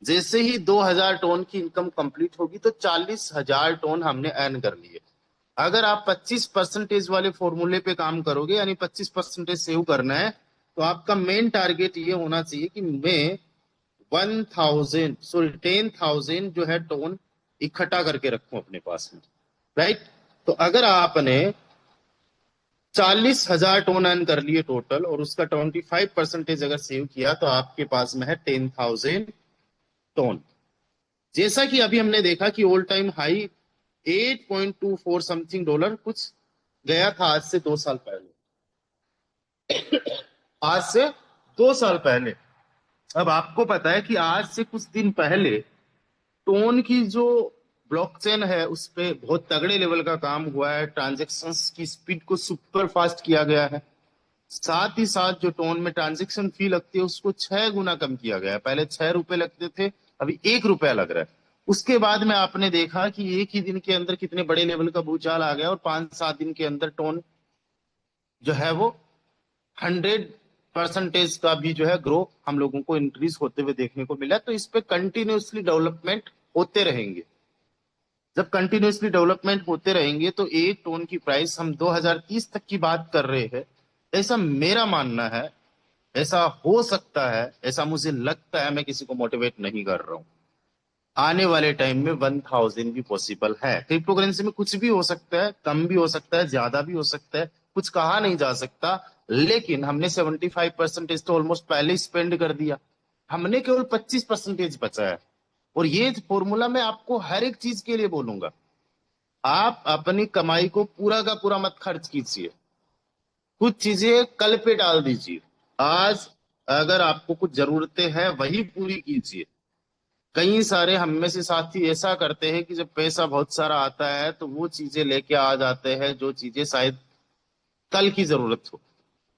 जैसे ही 2,000 टोन की इनकम कंप्लीट होगी तो 40,000 टोन हमने अर्न कर लिए। अगर आप 25% वाले फॉर्मूले पे काम करोगे, यानी 25% सेव करना है, तो आपका मेन टारगेट ये होना चाहिए कि मैं 10,000 जो है टोन इकट्ठा करके रखूं अपने पास में, राइट? तो अगर आपने 40,000 टोन अर्न कर लिए टोटल, और उसका 25% अगर सेव किया, तो आपके पास में है 10,000 टोन। जैसा कि अभी हमने देखा कि all time high 8.24 something dollar कुछ गया था आज से 2 साल पहले, आज से 2 साल पहले। अब आपको पता है कि आज से कुछ दिन पहले टोन की जो ब्लॉकचेन है उस पे बहुत तगड़े लेवल का काम हुआ है, ट्रांजेक्शन्स की स्पीड को सुपर फास्ट किया गया है। साथ ही साथ जो टोन में ट्रांजेक्शन फी लगती है उसको 6 गुना कम किया गया है। पहले 6 रुपए लगते थे, अभी 1 रुपया लग रहा है। उसके बाद में आपने देखा कि एक ही दिन के अंदर कितने बड़े लेवल का भूचाल आ गया, और 5-7 दिन के अंदर टोन जो है वो 100% का भी जो है ग्रो हम लोगों को इंक्रीज होते हुए देखने को मिला। तो इस पे कंटिन्यूसली डेवलपमेंट होते रहेंगे। जब कंटिन्यूसली डेवलपमेंट होते रहेंगे तो एक टोन की प्राइस हम 2030 तक की बात कर रहे हैं, ऐसा मेरा मानना है। ऐसा हो सकता है, ऐसा मुझे लगता है, मैं किसी को मोटिवेट नहीं कर रहा हूं। आने वाले टाइम में 1,000 भी पॉसिबल है। क्रिप्टो करेंसी में कुछ भी हो सकता है, कम भी हो सकता है, ज्यादा भी हो सकता है, कुछ कहा नहीं जा सकता। लेकिन हमने 75% तो ऑलमोस्ट पहले स्पेंड कर दिया, हमने केवल 25% बचा है। और ये फॉर्मूला मैं आपको हर एक चीज के लिए बोलूंगा। आप अपनी कमाई को पूरा का पूरा मत खर्च कीजिए, कुछ चीजें कल पे डाल दीजिए। आज अगर आपको कुछ जरूरतें हैं वही पूरी कीजिए। कई सारे हम में से साथी ऐसा करते हैं कि जब पैसा बहुत सारा आता है तो वो चीजें लेके आ जाते हैं जो चीजें शायद कल की जरूरत हो।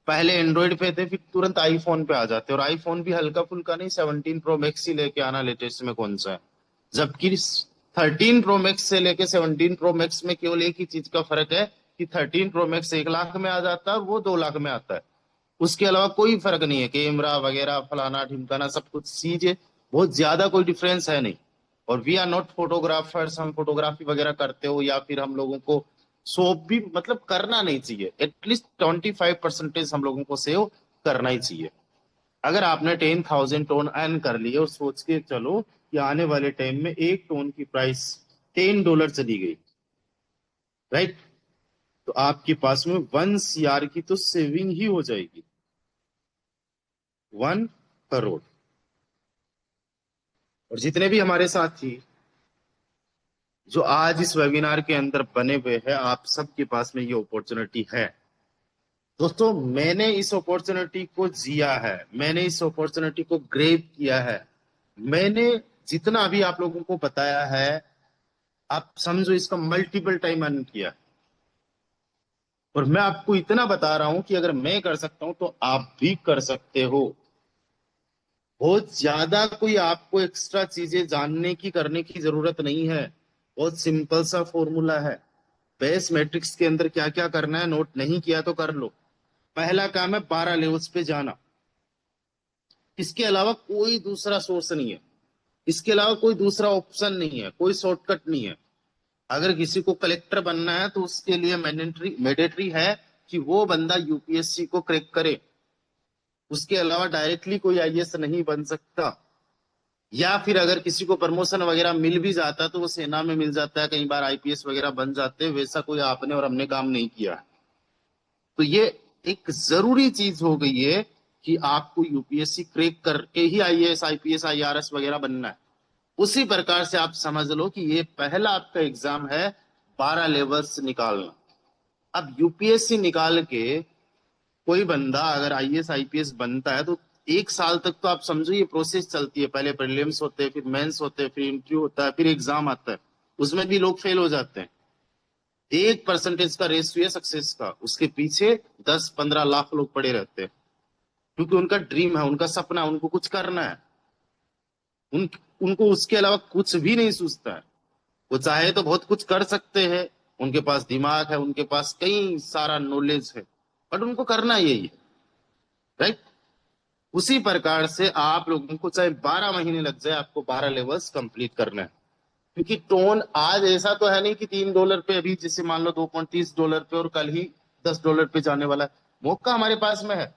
पहले एंड्रॉइड पे थे, फिर तुरंत आईफोन पे आ जाते हैं, और आईफोन भी हल्का फुल्का नहीं, 17 प्रो मैक्स ही लेके आना लेटेस्ट में कौन सा है। जबकि 13 प्रो मैक्स से लेके 17 प्रो मैक्स में केवल एक ही चीज का फर्क है कि 13 प्रो मैक्स 1 लाख में आ जाता है और वो 2 लाख में आता है। उसके अलावा कोई फर्क नहीं है, कैमरा वगैरह फलाना ढिमकाना सब कुछ चीजें बहुत ज्यादा कोई डिफरेंस है नहीं। और वी आर नॉट फोटोग्राफर्स, हम फोटोग्राफी वगैरह करते हो या फिर हम लोगों को शोप भी मतलब करना नहीं चाहिए। एटलीस्ट 25% हम लोगों को सेव करना ही चाहिए। अगर आपने 10,000 टोन अर्न कर लिए और सोच के चलो कि आने वाले टाइम में एक टोन की प्राइस $10 चली गई, राइट, तो आपके पास में 1 CR की तो सेविंग ही हो जाएगी, 1 करोड़। और जितने भी हमारे साथी जो आज इस वेबिनार के अंदर बने हुए हैं, आप सबके पास में ये अपॉर्चुनिटी है। दोस्तों, मैंने इस अपॉर्चुनिटी को जिया है, मैंने इस अपॉर्चुनिटी को ग्रेब किया है। मैंने जितना भी आप लोगों को बताया है, आप समझो इसका मल्टीपल टाइम अर्न किया। और मैं आपको इतना बता रहा हूं कि अगर मैं कर सकता हूं तो आप भी कर सकते हो। बहुत ज्यादा कोई आपको एक्स्ट्रा चीजें जानने की करने की जरूरत नहीं है। बहुत सिंपल सा फॉर्मूला है। बेस मैट्रिक्स के अंदर क्या क्या करना है, नोट नहीं किया तो कर लो। पहला काम है 12 लेवल्स पे जाना। इसके अलावा कोई दूसरा सोर्स नहीं है, इसके अलावा कोई दूसरा ऑप्शन नहीं है, कोई शॉर्टकट नहीं है। अगर किसी को कलेक्टर बनना है तो उसके लिए मैंडेटरी है कि वो बंदा यूपीएससी को क्रैक करे। उसके अलावा डायरेक्टली कोई आईएएस नहीं बन सकता। या फिर अगर किसी को प्रमोशन वगैरह मिल भी जाता है तो वो सेना में मिल जाता है, कई बार आईपीएस वगैरह बन जाते हैं। वैसा कोई आपने और हमने काम नहीं किया है। तो ये एक जरूरी चीज हो गई है कि आपको यूपीएससी क्रैक करके ही आईएएस आईपीएस आईआरएस वगैरह बनना है। उसी प्रकार से आप समझ लो कि ये पहला आपका एग्जाम है 12 लेवल्स निकालना। अब यूपीएससी निकाल के कोई बंदा अगर आईएएस आईपीएस बनता है तो 1 साल तक तो आप समझो ये प्रोसेस चलती है। पहले प्रीलिम्स होते हैं, फिर मेंस होते हैं, फिर इंटरव्यू होता है, फिर एग्जाम आता है। उसमें भी लोग फेल हो जाते हैं। 1% का रेशियो है सक्सेस का, उसके पीछे 10-15 लाख लोग पड़े रहते हैं। क्योंकि उनका ड्रीम है, उनका सपना, उनको कुछ करना है। उनको उसके अलावा कुछ भी नहीं सूझता है। वो चाहे तो बहुत कुछ कर सकते हैं, उनके पास दिमाग है, उनके पास कई सारा नॉलेज है, बट उनको करना यही है, राइट। उसी प्रकार से आप लोगों को चाहे 12 महीने लग जाए, आपको 12 लेवल्स कंप्लीट करना है। क्योंकि टोन आज ऐसा तो है नहीं कि $3 पे अभी जैसे मान लो $2.30 पे और कल ही $10 पे जाने वाला है। मौका हमारे पास में है।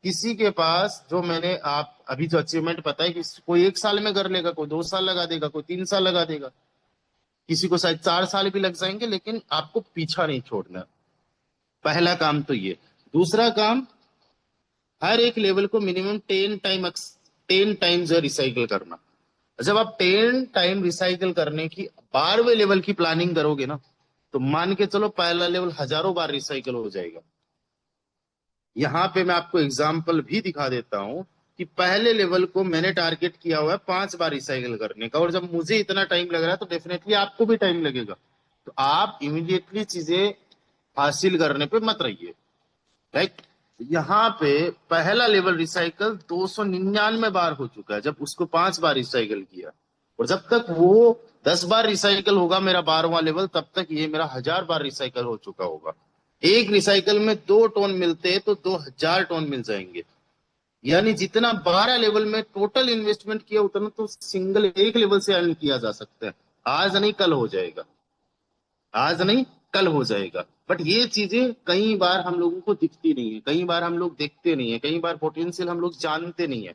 किसी के पास जो मैंने आप अभी जो अचीवमेंट पता है कि कोई 1 साल में कर लेगा, कोई 2 साल लगा देगा, कोई 3 साल लगा देगा, किसी को शायद 4 साल भी लग जाएंगे, लेकिन आपको पीछा नहीं छोड़ना। पहला काम तो ये। दूसरा काम, हर एक लेवल को मिनिमम 10 टाइम्स रिसाइकिल करना। जब आप 10 टाइम रिसाइकिल करने की 12वें लेवल की प्लानिंग करोगे ना, तो मान के चलो पहला लेवल हजारों बार रिसाइकिल हो जाएगा। यहां पे मैं आपको एग्जाम्पल भी दिखा देता हूं कि पहले लेवल को मैंने टारगेट किया हुआ है 5 बार रिसाइकिल करने का, और जब मुझे इतना टाइम लग रहा है तो डेफिनेटली आपको भी टाइम लगेगा। तो आप इमीडिएटली चीजें हासिल करने पे मत रहिए, राइट। यहाँ पे पहला लेवल रिसाइकल 299 बार हो चुका है, जब उसको 5 बार रिसाइकल किया। और जब तक वो 10 बार रिसाइकल होगा मेरा 12वां लेवल, तब तक ये मेरा 1000 बार रिसाइकल हो चुका होगा। एक रिसाइकल में 2 टोन मिलते हैं तो 2000 टोन मिल जाएंगे। यानी जितना 12 लेवल में टोटल इन्वेस्टमेंट किया उतना तो सिंगल एक लेवल से अर्न किया जा सकता है। आज नहीं कल हो जाएगा, आज नहीं कल हो जाएगा। बट ये चीजें कई बार हम लोगों को दिखती नहीं है, कई बार हम लोग देखते नहीं है, कई बार पोटेंशियल हम लोग जानते नहीं है।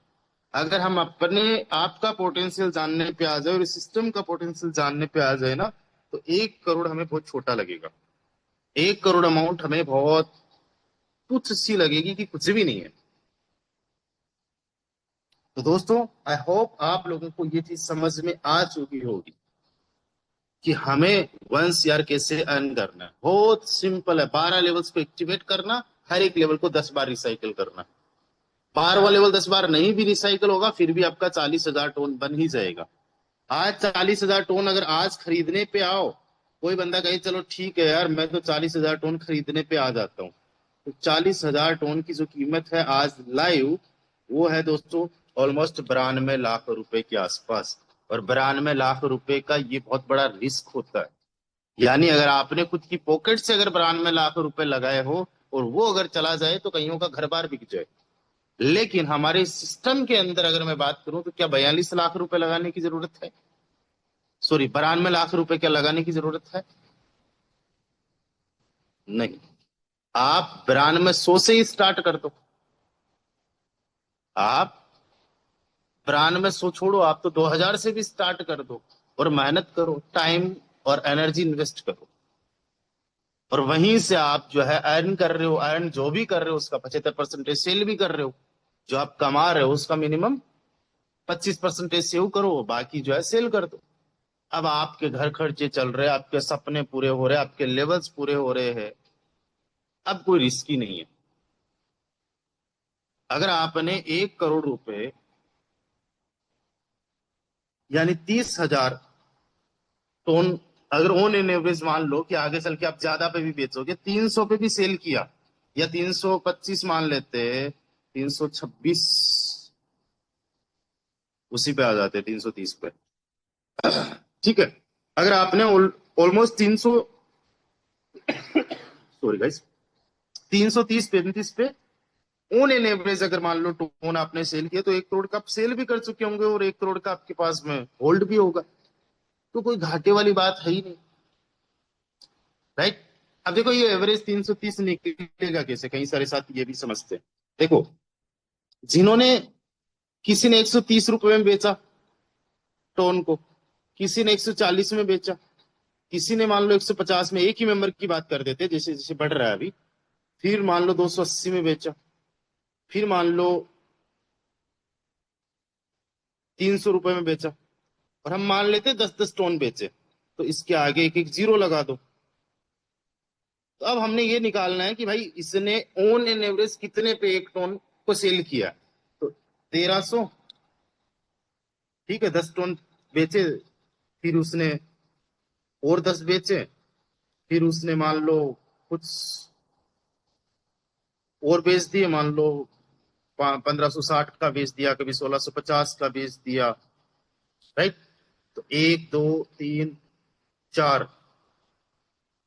अगर हम अपने आप का पोटेंशियल जानने पे आ जाए और सिस्टम का पोटेंशियल जानने पे आ जाए ना, तो 1 करोड़ हमें बहुत छोटा लगेगा। 1 करोड़ अमाउंट हमें बहुत कुछ सी लगेगी कि कुछ भी नहीं है। तो दोस्तों, आई होप आप लोगों को ये चीज समझ में आ चुकी होगी कि हमें 1 CR कैसे अर्न करना है। बहुत सिंपल है, 12 लेवल्स को एक्टिवेट करना, हर एक लेवल को 10 बार रिसाइकिल करना। 12वां लेवल 10 बार नहीं भी रिसाइकिल होगा फिर भी आपका 40,000 टोन बन ही जाएगा। आज 40,000 टोन अगर आज खरीदने पे आओ, कोई बंदा कहे चलो ठीक है यार मैं तो 40,000 टोन खरीदने पे आ जाता हूँ, तो 40,000 टोन की जो कीमत है आज लाइव, वो है दोस्तों ऑलमोस्ट 92 लाख रुपए के आसपास। और 92 लाख रुपए का ये बहुत बड़ा रिस्क होता है। यानी अगर आपने खुद की पॉकेट से अगर 92 लाख रुपए लगाए हो और वो अगर चला जाए तो कईयों का घर बार बिक जाए। लेकिन हमारे सिस्टम के अंदर अगर मैं बात करूं तो क्या 42 लाख रुपए लगाने की जरूरत है? सॉरी, 92 लाख रुपए क्या लगाने की जरूरत है? नहीं। आप 9200 से ही स्टार्ट कर दो। आप 9200 छोड़ो, आप तो 2000 से भी स्टार्ट कर दो और मेहनत करो, टाइम और एनर्जी इन्वेस्ट करो। और वहीं से आप जो है अर्न कर रहे हो, अर्न जो भी कर रहे हो उसका 75% सेल भी कर रहे हो। जो आप कमा रहे हो उसका मिनिमम 25% सेव करो, बाकी जो है सेल कर दो। अब आपके घर खर्चे चल रहे हैं, आपके सपने पूरे हो रहे हैं, आपके लेवल्स पूरे हो रहे हैं। अब कोई रिस्क ही नहीं है। अगर आपने 1 करोड़ रुपए यानी 30,000 टन, अगर ऑन एन एवरेज मान लो कि आगे चल के आप ज्यादा पे भी बेचोगे, 300 पे भी सेल किया या 325 मान लेते, 326, उसी पे आ जाते 330 पे। ठीक है। अगर आपने ऑलमोस्ट 300, सॉरी गाइस, 330-35 पे ऑन एन एवरेज अगर मान लो टोन आपने सेल किया, तो 1 करोड़ का आप सेल भी कर चुके होंगे और 1 करोड़ का आपके पास में होल्ड भी होगा। तो कोई घाटे वाली बात है ही नहीं। राइट। अब देखो ये एवरेज 330 निकलेगा कैसे, कई सारे साथी ये भी समझते हैं। देखो, जिन्होंने, किसी ने 130 रुपए में बेचा टोन को, किसी ने 140 में बेचा, किसी ने मान लो 150 में, एक ही मेंबर की बात कर देते जैसे जैसे बढ़ रहा है अभी, फिर मान लो 280 में बेचा, फिर मान लो 300 रुपए में बेचा, और हम मान लेते 10-10 टोन बेचे, तो इसके आगे एक एक जीरो लगा दो। तो अब हमने ये निकालना है कि भाई इसने ऑन एन एवरेज कितने पे 1 टोन को सेल किया। तो 1300, ठीक है, 10 टोन बेचे, फिर उसने और 10 बेचे, फिर उसने मान लो कुछ और बेच दिए, मान लो 1560 का बेच दिया, कभी 1650 का बेच दिया। राइट। तो 1 2 3 4,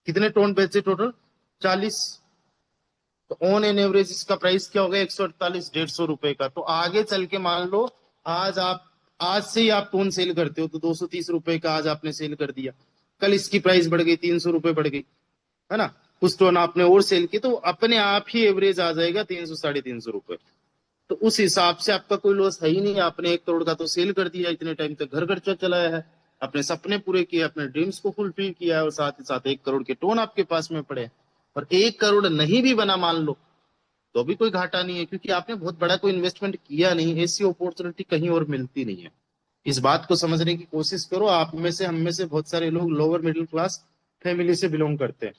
कितने टोन बेचे टोटल? 40। तो ऑन एन एवरेज इसका प्राइस क्या होगा? 148, 150 रुपए का। तो आगे चल के मान लो आज आप, आज से ही आप टोन सेल करते हो तो 230 रुपए का आज आपने सेल कर दिया, कल इसकी प्राइस बढ़ गई, 300 रुपए बढ़ गई, है ना? कुछ टोन आपने और सेल की तो अपने आप ही एवरेज आ जाएगा 300, 350 रुपए। तो उस हिसाब से आपका कोई लॉस है ही नहीं। आपने 1 करोड़ का तो सेल कर दिया, इतने टाइम तक घर खर्चा चलाया है, अपने सपने पूरे किए, अपने ड्रीम्स को फुलफिल किया है, और साथ ही साथ 1 करोड़ के टोन आपके पास में पड़े। और 1 करोड़ नहीं भी बना मान लो तो भी कोई घाटा नहीं है, क्योंकि आपने बहुत बड़ा कोई इन्वेस्टमेंट किया नहीं। ऐसी अपॉर्चुनिटी कहीं और मिलती नहीं है। इस बात को समझने की कोशिश करो। आप में से, हम में से बहुत सारे लोग लोअर मिडिल क्लास फैमिली से बिलोंग करते हैं।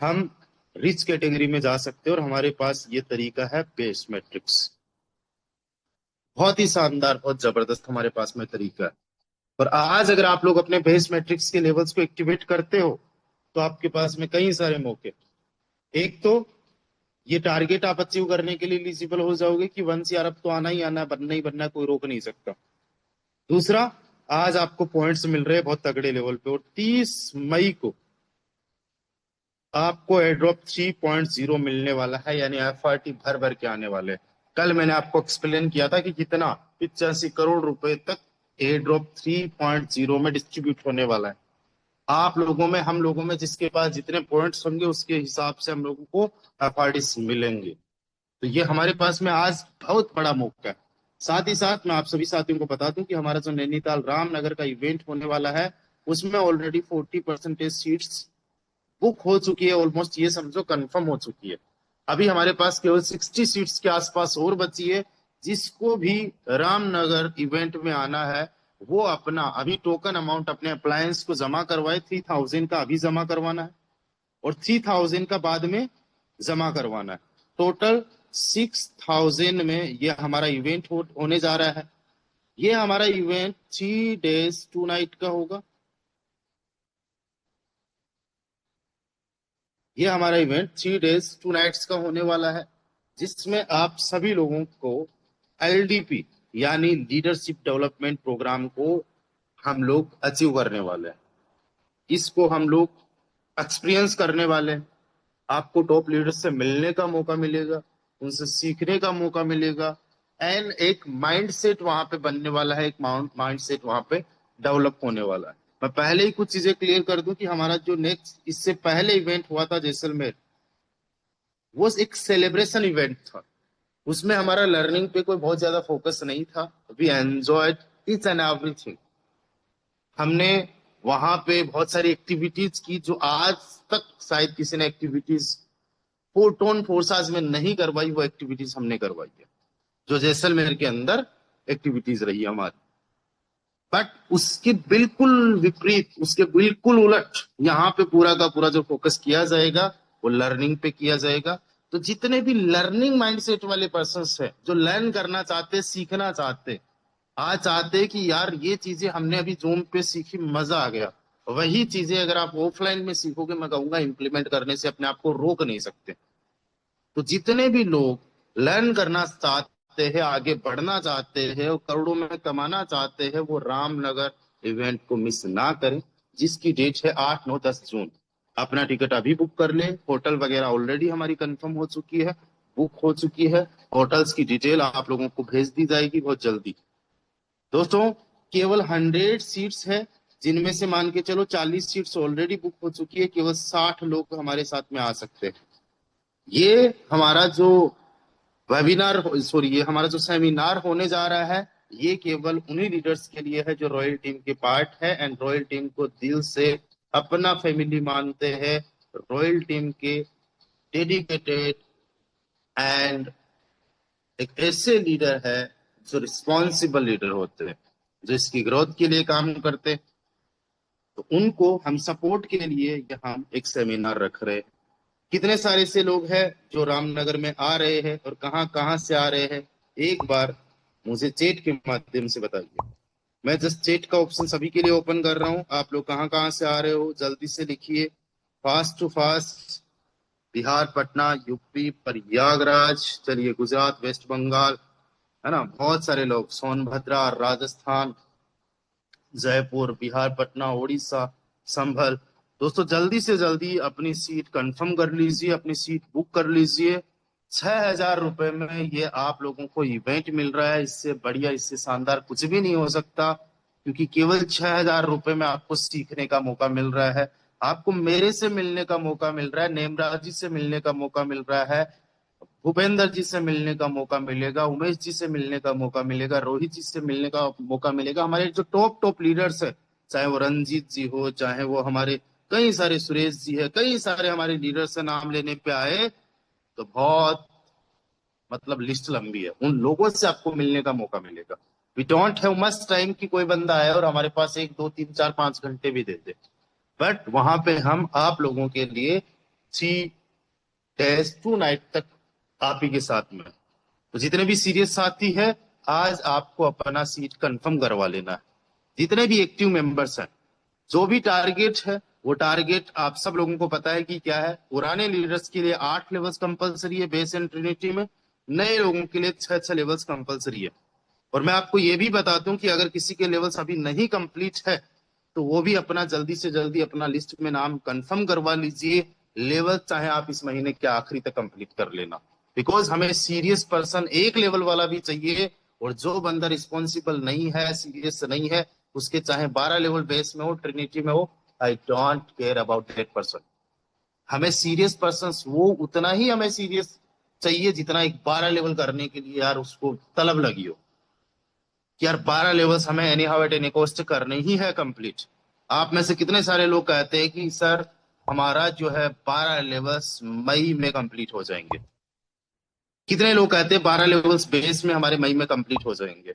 हम रिच कैटेगरी में जा सकते हैं और हमारे पास ये तरीका है बेस मैट्रिक्स। बहुत ही शानदार, बहुत जबरदस्त हमारे पास में तरीका है। और आज अगर आप लोग अपने बेस मैट्रिक्स के लेवल्स को एक्टिवेट करते हो तो आपके पास में कई सारे मौके। एक तो ये टारगेट आप अचीव करने के लिए एलिजिबल हो जाओगे कि 1 CR अब तो आना ही आना, बनना ही बनना, कोई रोक नहीं सकता। दूसरा, आज आपको पॉइंट्स मिल रहे हैं बहुत तगड़े लेवल पे, और 30 मई को आपको एड्रॉप 3.0 मिलने वाला है, यानी FRT भर भर के आने वाले हैं। कल मैंने आपको एक्सप्लेन किया था कि कितना 85 करोड़ रुपए तक एड्रॉप 3.0 में डिस्ट्रीब्यूट होने वाला है। आप लोगों में, हम लोगों में, जिसके पास जितने पॉइंट्स होंगे उसके हिसाब से हम लोगों को FRTs मिलेंगे। तो ये हमारे पास में आज बहुत बड़ा मौका है। साथ ही साथ मैं आप सभी साथियों को बता दूं कि हमारा जो नैनीताल रामनगर का इवेंट होने वाला है उसमें ऑलरेडी 40% सीट्स बुक हो चुकी है, ऑलमोस्ट ये समझो कंफर्म हो चुकी है। अभी हमारे पास केवल 60 सीट्स के आसपास और बची है। जिसको भी रामनगर इवेंट में आना है वो अपना अभी टोकन अमाउंट अपने अप्लायंस को जमा करवाए। 3000 का अभी जमा करवाना है और 3000 का बाद में जमा करवाना है। टोटल 6000 में ये हमारा इवेंट होने जा रहा है। ये हमारा इवेंट 3 days 2 night का होगा। ये हमारा इवेंट 3 days 2 nights का होने वाला है, जिसमें आप सभी लोगों को LDP यानी लीडरशिप डेवलपमेंट प्रोग्राम को हम लोग अचीव करने वाले हैं। इसको हम लोग एक्सपीरियंस करने वाले हैं। आपको टॉप लीडर्स से मिलने का मौका मिलेगा, उनसे सीखने का मौका मिलेगा, एंड एक माइंडसेट वहां पे बनने वाला है, एक माइंडसेट वहां पे डेवलप होने वाला है। मैं पहले ही कुछ चीजें क्लियर कर दूं कि हमारा जो नेक्स्ट इससे पहले इवेंट हुआ था जैसलमेर, वो एक सेलिब्रेशन इवेंट था। उसमें हमारा लर्निंग पे कोई बहुत ज्यादा फोकस नहीं था। We enjoyed each and everything. हमने वहां पे बहुत सारी एक्टिविटीज की जो आज तक शायद किसी ने एक्टिविटीज फोटोन फोर्साज में नहीं करवाई, वो एक्टिविटीज हमने करवाई है, जो जैसलमेर के अंदर एक्टिविटीज रही है हमारी। बट उसके बिल्कुल विपरीत, उसके बिल्कुल उलट यहाँ पे पूरा का पूरा जो फोकस किया जाएगा वो लर्निंग पे किया जाएगा। तो जितने भी लर्निंग माइंडसेट वाले पर्संस है, जो लर्न करना चाहते, सीखना चाहते, आज चाहते कि यार ये चीजें हमने अभी जूम पे सीखी, मजा आ गया, वही चीजें अगर आप ऑफलाइन में सीखोगे, मैं कहूंगा इम्प्लीमेंट करने से अपने आप को रोक नहीं सकते। तो जितने भी लोग लर्न करना चाहते हैं, आगे बढ़ना चाहते हैं और करोड़ों में कमाना चाहते हैं, वो रामनगर इवेंट को मिस ना करें, जिसकी डेट है 8 9 10 जून। अपना टिकट अभी बुक कर लें। होटल वगैरह ऑलरेडी हमारी कंफर्म हो चुकी है, बुक हो चुकी है। होटल्स की डिटेल आप लोगों को भेज दी जाएगी बहुत जल्दी। दोस्तों, केवल 100 सीट्स है, जिनमें से मान के चलो 40 सीट्स ऑलरेडी बुक हो चुकी है। केवल 60 लोग हमारे साथ में आ सकते हैं। ये हमारा जो वेबिनार, सॉरी, ये हमारा जो सेमिनार होने जा रहा है, ये केवल उन्हीं लीडर्स के लिए है जो रॉयल टीम के पार्ट है एंड रॉयल टीम को दिल से अपना फैमिली मानते हैं। रॉयल टीम के डेडिकेटेड एंड एक ऐसे लीडर है जो रिस्पॉन्सिबल लीडर होते हैं, जो इसकी ग्रोथ के लिए काम करते हैं। तो उनको हम सपोर्ट के लिए यहाँ एक सेमिनार रख रहे हैं। कितने सारे से लोग हैं जो रामनगर में आ रहे हैं और कहाँ कहाँ से आ रहे हैं, एक बार मुझे चैट के माध्यम से बताइए। मैं जस्ट चैट का ऑप्शन सभी के लिए ओपन कर रहा हूँ। आप लोग कहाँ कहाँ से आ रहे हो जल्दी से लिखिए, fast to fast. Bihar, Patna, UP, Prayagraj, चलिए गुजरात, वेस्ट बंगाल, है ना, बहुत सारे लोग, सोनभद्रा, राजस्थान, जयपुर, बिहार, पटना, उड़ीसा, संभल। दोस्तों, जल्दी से जल्दी अपनी सीट कंफर्म कर लीजिए, अपनी सीट बुक कर लीजिए। 6,000 रुपए में ये आप लोगों को इवेंट मिल रहा है। इससे बढ़िया, इससे शानदार कुछ भी नहीं हो सकता, क्योंकि केवल 6,000 रुपए में आपको सीखने का मौका मिल रहा है, आपको मेरे से मिलने का मौका मिल रहा है, नेमराज जी से मिलने का मौका मिल रहा है, भूपेंद्र जी से मिलने का मौका मिलेगा, उमेश जी से मिलने का मौका मिलेगा, रोहित जी से मिलने का मौका मिलेगा। हमारे जो टॉप टॉप लीडर्स है, चाहे वो रंजीत जी हो, चाहे वो हमारे कई सारे सुरेश जी है, कई सारे हमारे लीडर्स से नाम लेने पे आए तो बहुत, मतलब लिस्ट लंबी है। उन लोगों से आपको मिलने का मौका मिलेगा। We don't have much time कि कोई बंदा आए और हमारे पास 1 2 3 4 5 घंटे भी दे दे। बट वहां पे हम आप लोगों के लिए 3 days 2 night तक आप ही के साथ में। तो जितने भी सीरियस साथी है, आज आपको अपना सीट कंफर्म करवा लेना है। जितने भी एक्टिव मेंबर्स हैं, जो भी टारगेट है, वो टारगेट आप सब लोगों को पता है कि क्या है। पुराने लीडर्स के लिए 8 लेवल्स कंपलसरी है बेस एंड ट्रिनिटी में, नए लोगों के लिए 6 लेवल्स कंपलसरी है। और मैं आपको ये भी बता दूं कि अगर किसी के लेवल्स अभी नहीं कंप्लीट है, तो वो भी अपना जल्दी से जल्दी अपना लिस्ट में नाम कंफर्म करवा लीजिए। लेवल चाहे आप इस महीने के आखिरी तक कंप्लीट कर लेना, बिकॉज हमें सीरियस पर्सन एक लेवल वाला भी चाहिए। और जो बंदा रिस्पॉन्सिबल नहीं है, सीरियस नहीं है, उसके चाहे 12 लेवल बेस में हो, ट्रिनिटी में हो, I don't care about that person. हमें सीरियस पर्सन वो उतना ही हमें सीरियस चाहिए जितना एक 12 लेवल करने के लिए यार उसको तलब लगी हो कि यार 12 लेवल्स हमें any how at any cost करने ही है कंप्लीट। आप में से कितने सारे लोग कहते हैं कि सर हमारा जो है 12 लेवल्स मई में कंप्लीट हो जाएंगे? कितने लोग कहते हैं 12 लेवल्स बेस में हमारे मई में कंप्लीट हो जाएंगे?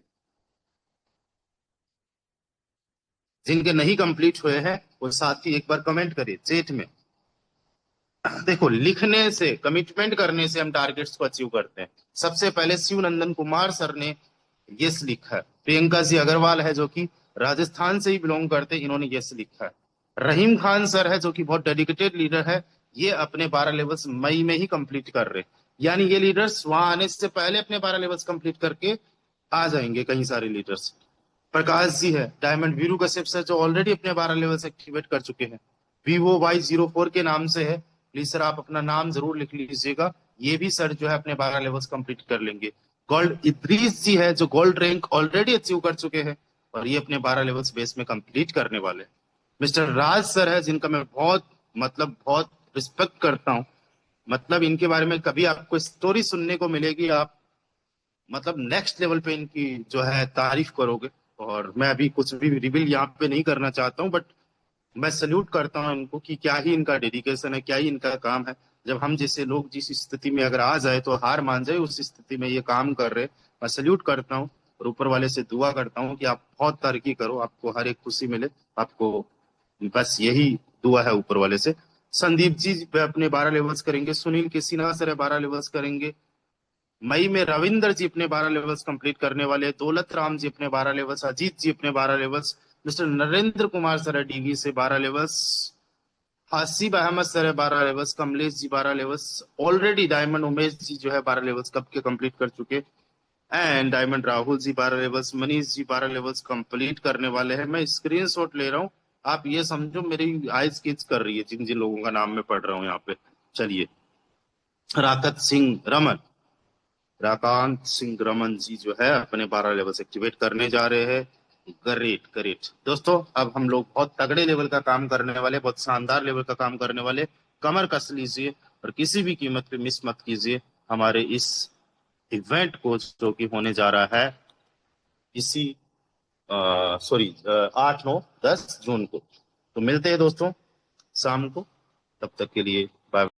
जिनके नहीं कंप्लीट हुए हैं वो साथी एक बार कमेंट करिए चैट में। देखो, लिखने से, कमिटमेंट करने से हम टारगेट्स को अचीव करते हैं। सबसे पहले शिव नंदन कुमार सर ने यस लिखा है। प्रियंका जी अग्रवाल है जो कि राजस्थान से ही बिलोंग करते हैं, इन्होंने यस लिखा है। रहीम खान सर है जो कि बहुत डेडिकेटेड लीडर है, ये अपने 12 लेवल्स मई में ही कंप्लीट कर रहे हैं। यानी ये लीडर्स वहां आने से पहले अपने 12 लेवल्स कंप्लीट करके आ जाएंगे, कई सारे लीडर्स। प्रकाश जी है, डायमंड वीरू कश्यप सर जो ऑलरेडी अपने 12 लेवल्स एक्टिवेट कर चुके हैं, VOY04 के नाम से है। प्लीज सर आप अपना नाम जरूर लिख लीजिएगा। ये भी सर जो है अपने 12 लेवल्स कंप्लीट कर लेंगे। गोल्ड इद्रीस जी है जो गोल्ड रैंक ऑलरेडी अचीव कर चुके हैं और ये अपने 12 लेवल्स बेस में कंप्लीट करने वाले हैं। मिस्टर राज सर है जिनका मैं बहुत रिस्पेक्ट करता हूँ। मतलब इनके बारे में कभी आपको स्टोरी सुनने को मिलेगी, आप मतलब नेक्स्ट लेवल पे इनकी जो है तारीफ करोगे। और मैं अभी कुछ भी रिवील यहाँ पे नहीं करना चाहता हूँ, बट मैं सल्यूट करता हूँ इनको कि क्या ही इनका डेडिकेशन है, क्या ही इनका काम है। जब हम जैसे लोग जिस स्थिति में अगर आ जाए तो हार मान जाए, उस स्थिति में ये काम कर रहे, मैं सल्यूट करता हूँ। और ऊपर वाले से दुआ करता हूँ कि आप बहुत तरक्की करो, आपको हर एक खुशी मिले आपको, बस यही दुआ है ऊपर वाले से। संदीप जी पे अपने 12 लेवल्स करेंगे, सुनील केसीना सर 12 लेवल्स करेंगे, मई में रविंदर जी अपने 12 लेवल्स कंप्लीट करने वाले, दौलत राम जी अपने 12 लेवल्स, अजीत जी अपने 12 levels, mister Narendra Kumar sir है डीवी से 12 लेवल्स, हासिब अहमद सर है 12 levels, Kamlesh ji 12 levels, already diamond Umesh ji जो है 12 लेवल्स कब के कंप्लीट कर चुके, and diamond Rahul ji 12 levels, Manish ji 12 levels complete करने वाले हैं। मैं स्क्रीनशॉट ले रहा हूँ, आप ये समझो मेरी आईज किच कर रही है जिन जिन लोगों का नाम मैं पढ़ रहा हूँ यहाँ पे। चलिए, राकत सिंह रमन, राकांत सिंह रमन जी जो है अपने 12 लेवल्स एक्टिवेट करने जा रहे हैं। ग्रेट ग्रेट दोस्तों, अब हम लोग बहुत तगड़े लेवल का काम करने वाले, बहुत शानदार लेवल का काम करने वाले। कमर कस लीजिए और किसी भी कीमत पे मिस मत कीजिए हमारे इस इवेंट को जो कि होने जा रहा है इसी 8 9 10 जून को। तो मिलते हैं दोस्तों शाम को, तब तक के लिए बाय।